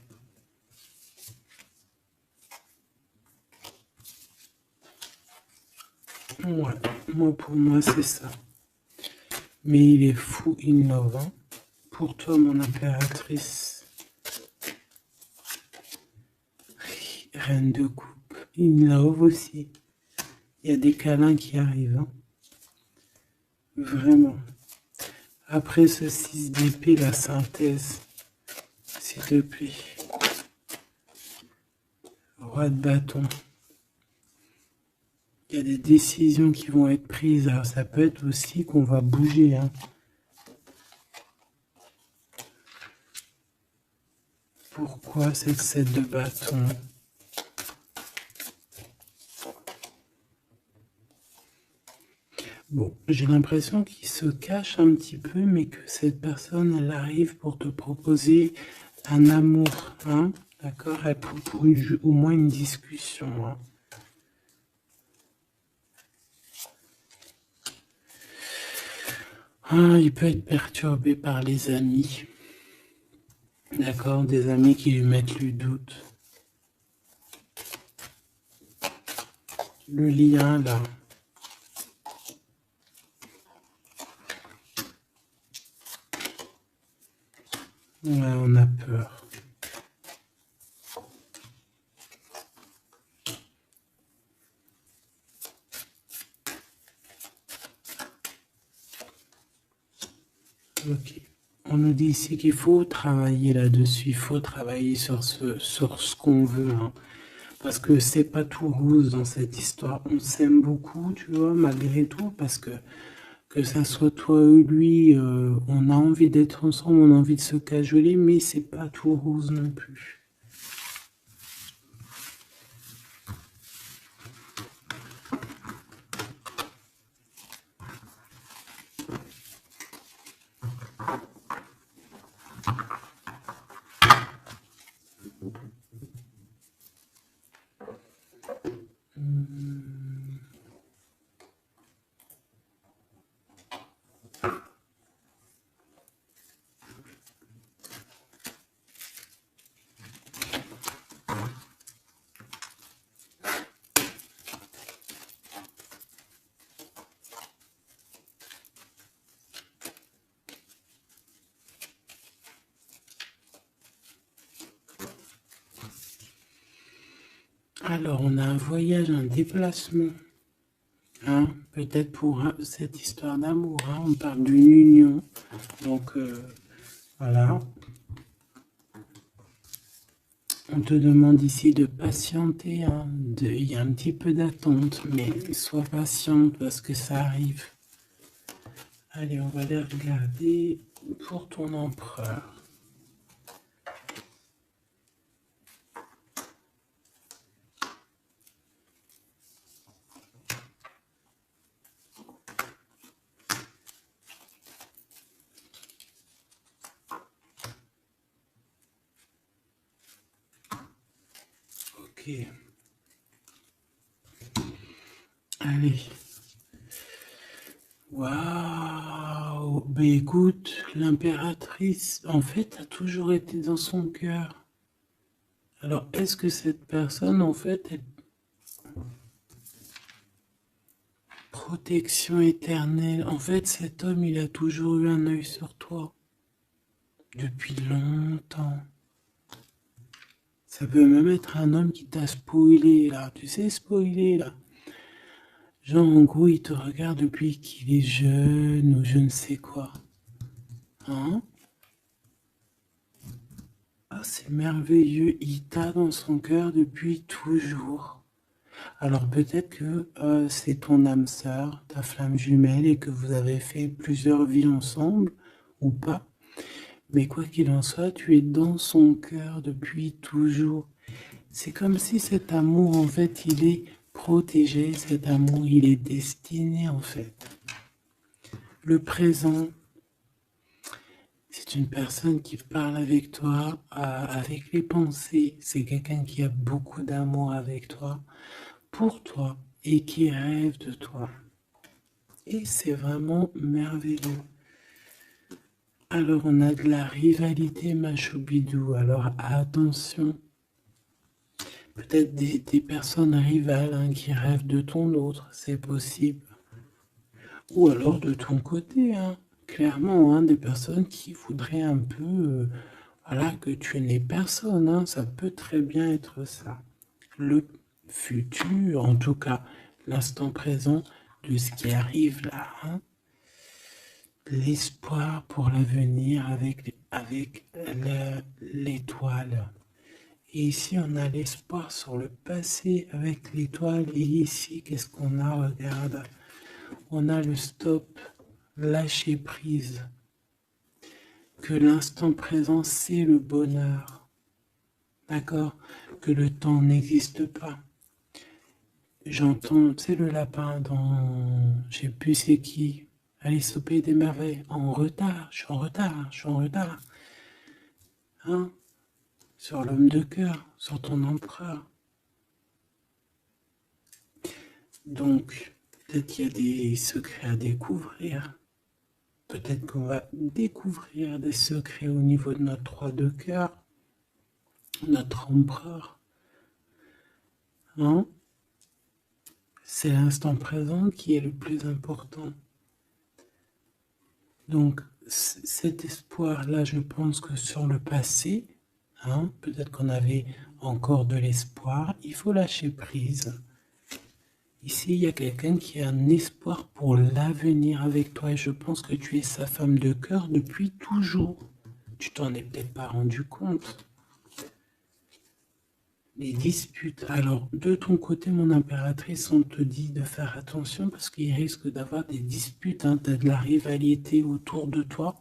Ouais, moi, pour moi, c'est ça. Mais il est fou in love, hein. Pour toi, mon impératrice. Reine de coupe. In love aussi. Il y a des câlins qui arrivent, hein. Vraiment. Après ce 6 d'épée, la synthèse, s'il te plaît. Roi de bâton. Il y a des décisions qui vont être prises. Alors ça peut être aussi qu'on va bouger. Hein. Pourquoi cette 7 de bâton? Bon, j'ai l'impression qu'il se cache un petit peu, mais que cette personne, elle arrive pour te proposer un amour, hein, d'accord? Elle pour au moins une discussion, hein. Ah, il peut être perturbé par les amis, d'accord? Des amis qui lui mettent le doute. Le lien, là. Ouais, on a peur. Ok. On nous dit ici qu'il faut travailler là-dessus, il faut travailler sur ce qu'on veut, hein. Parce que c'est pas tout rose dans cette histoire. On s'aime beaucoup, tu vois, malgré tout, parce que ça soit toi ou lui, on a envie d'être ensemble, on a envie de se cajoler, mais c'est pas tout rose non plus. Alors, on a un voyage, un déplacement. Hein, peut-être pour cette histoire d'amour. Hein, on parle d'une union. Donc, voilà. On te demande ici de patienter. Hein, il y a un petit peu d'attente, mais sois patiente parce que ça arrive. Allez, on va aller regarder pour ton empereur. Ok. Allez. Waouh. Ben écoute, l'impératrice, en fait, a toujours été dans son cœur. Alors, est-ce que cette personne, en fait, est protection éternelle? En fait, cet homme, il a toujours eu un œil sur toi. Depuis longtemps. Ça peut même être un homme qui t'a spoilé, là. Tu sais, spoilé, là. Genre, en gros, il te regarde depuis qu'il est jeune ou je ne sais quoi. Hein? Ah, c'est merveilleux. Il t'a dans son cœur depuis toujours. Alors peut-être que c'est ton âme sœur, ta flamme jumelle, et que vous avez fait plusieurs vies ensemble, ou pas. Mais quoi qu'il en soit, tu es dans son cœur depuis toujours. C'est comme si cet amour, en fait, il est protégé, cet amour, il est destiné, en fait. Le présent, c'est une personne qui parle avec toi, avec les pensées. C'est quelqu'un qui a beaucoup d'amour avec toi, pour toi, et qui rêve de toi. Et c'est vraiment merveilleux. Alors, on a de la rivalité, ma choubidou. Alors, attention. Peut-être des personnes rivales hein, qui rêvent de ton autre, c'est possible. Ou alors de ton côté, hein, clairement, hein, des personnes qui voudraient un peu voilà, que tu n'es personne. Hein, ça peut très bien être ça. Le futur, en tout cas, l'instant présent de ce qui arrive là. Hein, l'espoir pour l'avenir avec l'étoile. Et ici, on a l'espoir sur le passé avec l'étoile. Et ici, qu'est-ce qu'on a? Regarde. On a le stop, lâcher prise. Que l'instant présent, c'est le bonheur. D'accord? Que le temps n'existe pas. J'entends, tu sais, le lapin dans... Je sais plus c'est qui. Allez, stopper des merveilles. En retard, je suis en retard, je suis en retard. Hein? Sur l'homme de cœur, sur ton empereur. Donc, peut-être qu'il y a des secrets à découvrir. Peut-être qu'on va découvrir des secrets au niveau de notre roi de cœur, notre empereur. Hein? C'est l'instant présent qui est le plus important. Donc, cet espoir-là, je pense que sur le passé, hein, peut-être qu'on avait encore de l'espoir, il faut lâcher prise. Ici, il y a quelqu'un qui a un espoir pour l'avenir avec toi et je pense que tu es sa femme de cœur depuis toujours. Tu t'en es peut-être pas rendu compte. Les disputes. Alors, de ton côté, mon impératrice, on te dit de faire attention parce qu'il risque d'avoir des disputes. Hein. Tu as de la rivalité autour de toi.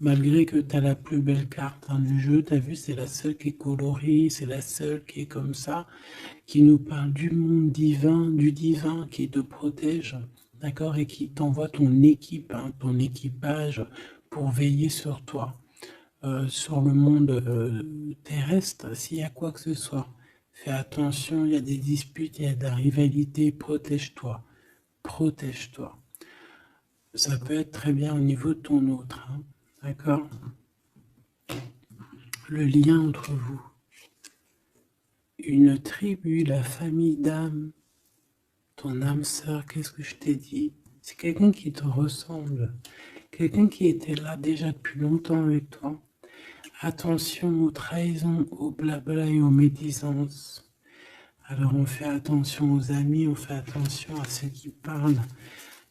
Malgré que tu as la plus belle carte hein, du jeu, tu as vu, c'est la seule qui est colorée, c'est la seule qui est comme ça, qui nous parle du monde divin, du divin qui te protège, d'accord, et qui t'envoie ton équipe, hein, ton équipage pour veiller sur toi, sur le monde terrestre, s'il y a quoi que ce soit. Fais attention, il y a des disputes, il y a de la rivalité, protège-toi, protège-toi. Ça peut être très bien au niveau de ton autre, hein, d'accord? Le lien entre vous. Une tribu, la famille d'âme, ton âme sœur, qu'est-ce que je t'ai dit? C'est quelqu'un qui te ressemble, quelqu'un qui était là déjà depuis longtemps avec toi. Attention aux trahisons, aux blabla et aux médisances. Alors on fait attention aux amis, on fait attention à ceux qui parlent,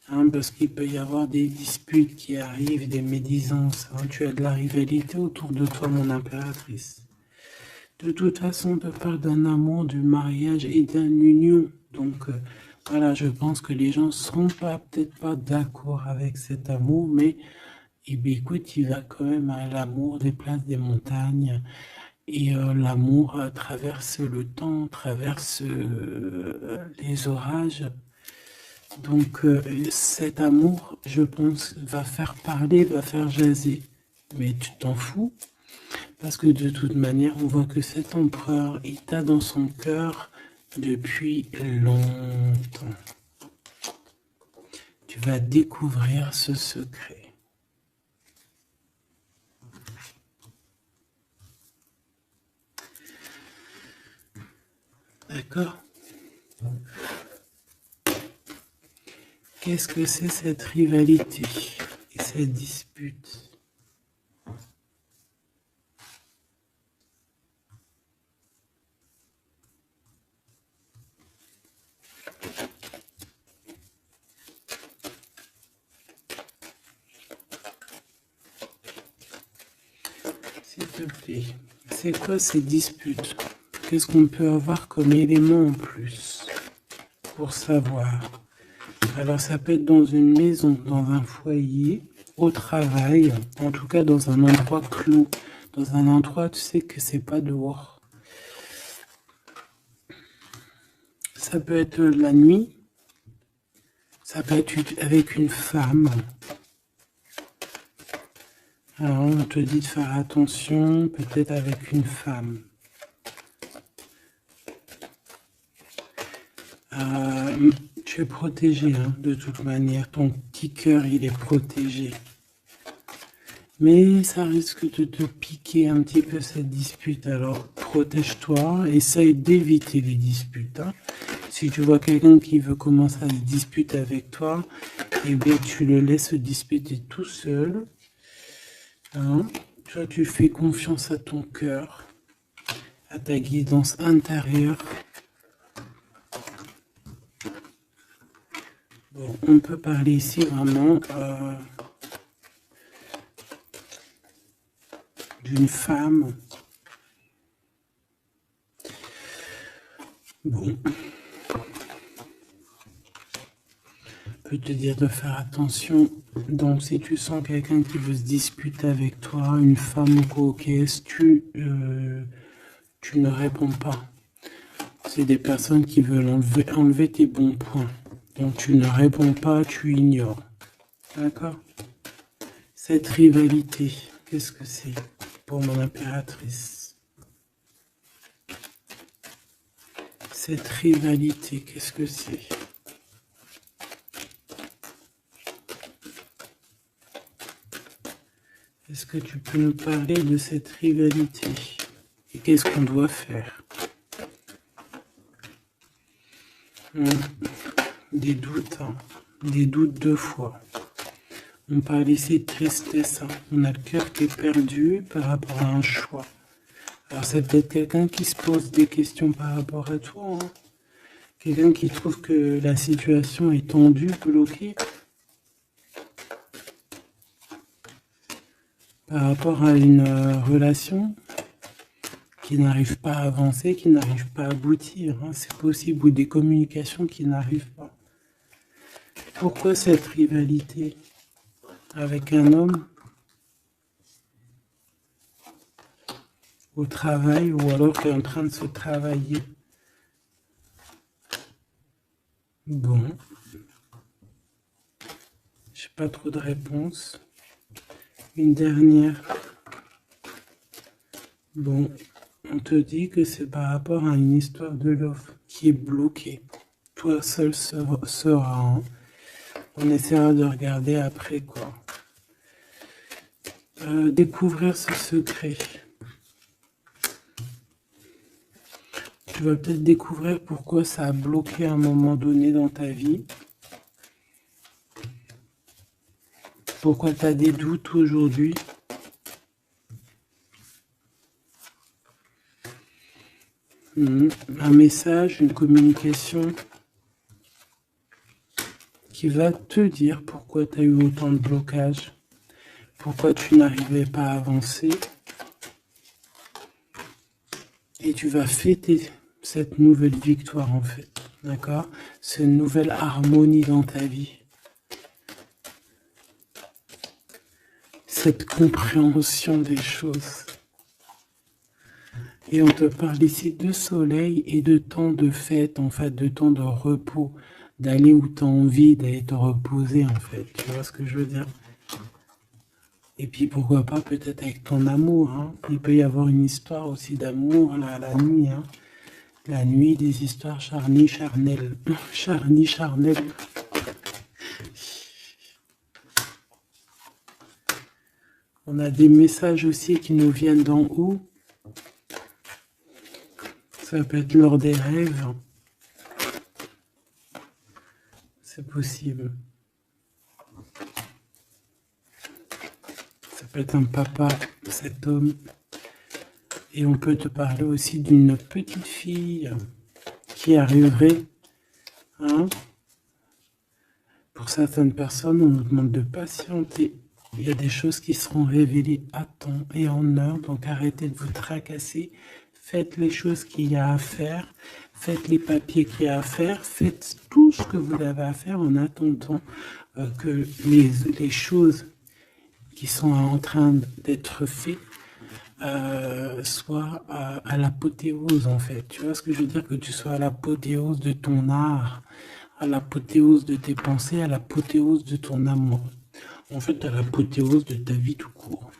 hein, parce qu'il peut y avoir des disputes qui arrivent, des médisances. Hein. Tu as de la rivalité autour de toi, mon impératrice. De toute façon, on te parle d'un amour, du mariage et d'une union. Donc, voilà, je pense que les gens ne seront pas, peut-être pas d'accord avec cet amour, mais eh bien, écoute, il va quand même à l'amour des places des montagnes. Et l'amour traverse le temps, traverse les orages. Donc, cet amour, je pense, va faire parler, va faire jaser. Mais tu t'en fous? Parce que de toute manière, on voit que cet empereur, il t'a dans son cœur depuis longtemps. Tu vas découvrir ce secret. D'accord? Qu'est-ce que c'est cette rivalité et cette dispute? S'il te plaît, c'est quoi ces disputes? Qu'est-ce qu'on peut avoir comme élément en plus pour savoir? Alors ça peut être dans une maison, dans un foyer, au travail, en tout cas dans un endroit clos, dans un endroit tu sais que c'est pas dehors. Ça peut être la nuit, ça peut être avec une femme. Alors on te dit de faire attention, peut-être avec une femme. Tu es protégé, hein, de toute manière. Ton petit cœur, il est protégé. Mais ça risque de te piquer un petit peu cette dispute. Alors protège-toi, essaye d'éviter les disputes. Hein. Si tu vois quelqu'un qui veut commencer à se disputer avec toi, eh bien tu le laisses se disputer tout seul. Hein. Toi, tu fais confiance à ton cœur, à ta guidance intérieure. Bon, on peut parler ici vraiment d'une femme. Bon. On peut te dire de faire attention. Donc, si tu sens quelqu'un qui veut se disputer avec toi, une femme ou coquette, tu ne réponds pas. C'est des personnes qui veulent enlever tes bons points. Donc, tu ne réponds pas, tu ignores. D'accord? Cette rivalité, qu'est-ce que c'est pour mon impératrice? Cette rivalité, qu'est-ce que c'est? Est-ce que tu peux nous parler de cette rivalité? Et qu'est-ce qu'on doit faire? Des doutes, hein. Des doutes deux fois. On parle ici de tristesse. Hein. On a le cœur qui est perdu par rapport à un choix. Alors c'est peut-être quelqu'un qui se pose des questions par rapport à toi. Hein. Quelqu'un qui trouve que la situation est tendue, bloquée. Par rapport à une relation qui n'arrive pas à avancer, qui n'arrive pas à aboutir. Hein. C'est possible, ou des communications qui n'arrivent pas. Pourquoi cette rivalité avec un homme au travail, ou alors qui est en train de se travailler? Bon. J'ai pas trop de réponses. Une dernière. Bon. On te dit que c'est par rapport à une histoire de love qui est bloquée. Toi seul sera. Hein. On essaiera de regarder après quoi. Découvrir ce secret. Tu vas peut-être découvrir pourquoi ça a bloqué à un moment donné dans ta vie. Pourquoi tu as des doutes aujourd'hui. Un message, une communication qui va te dire pourquoi tu as eu autant de blocages, pourquoi tu n'arrivais pas à avancer. Et tu vas fêter cette nouvelle victoire en fait, d'accord? Cette nouvelle harmonie dans ta vie. Cette compréhension des choses. Et on te parle ici de soleil et de temps de fête, en fait, de temps de repos, d'aller où tu as envie, d'aller te reposer, en fait. Tu vois ce que je veux dire? Et puis, pourquoi pas, peut-être avec ton amour. Hein. Il peut y avoir une histoire aussi d'amour, là, la nuit. Hein. La nuit, des histoires charnelles. Charnelles. On a des messages aussi qui nous viennent d'en haut. Ça peut être lors des rêves. C'est possible. Ça peut être un papa, cet homme. Et on peut te parler aussi d'une petite fille qui arriverait. Hein. Pour certaines personnes, on nous demande de patienter. Il y a des choses qui seront révélées à temps et en heure. Donc arrêtez de vous tracasser. Faites les choses qu'il y a à faire. Faites les papiers qu'il y a à faire. Faites tout ce que vous avez à faire en attendant que les choses qui sont en train d'être faites soient à l'apothéose, en fait. Tu vois ce que je veux dire? Que tu sois à l'apothéose de ton art, à l'apothéose de tes pensées, à l'apothéose de ton amour. En fait, à l'apothéose de ta vie tout court.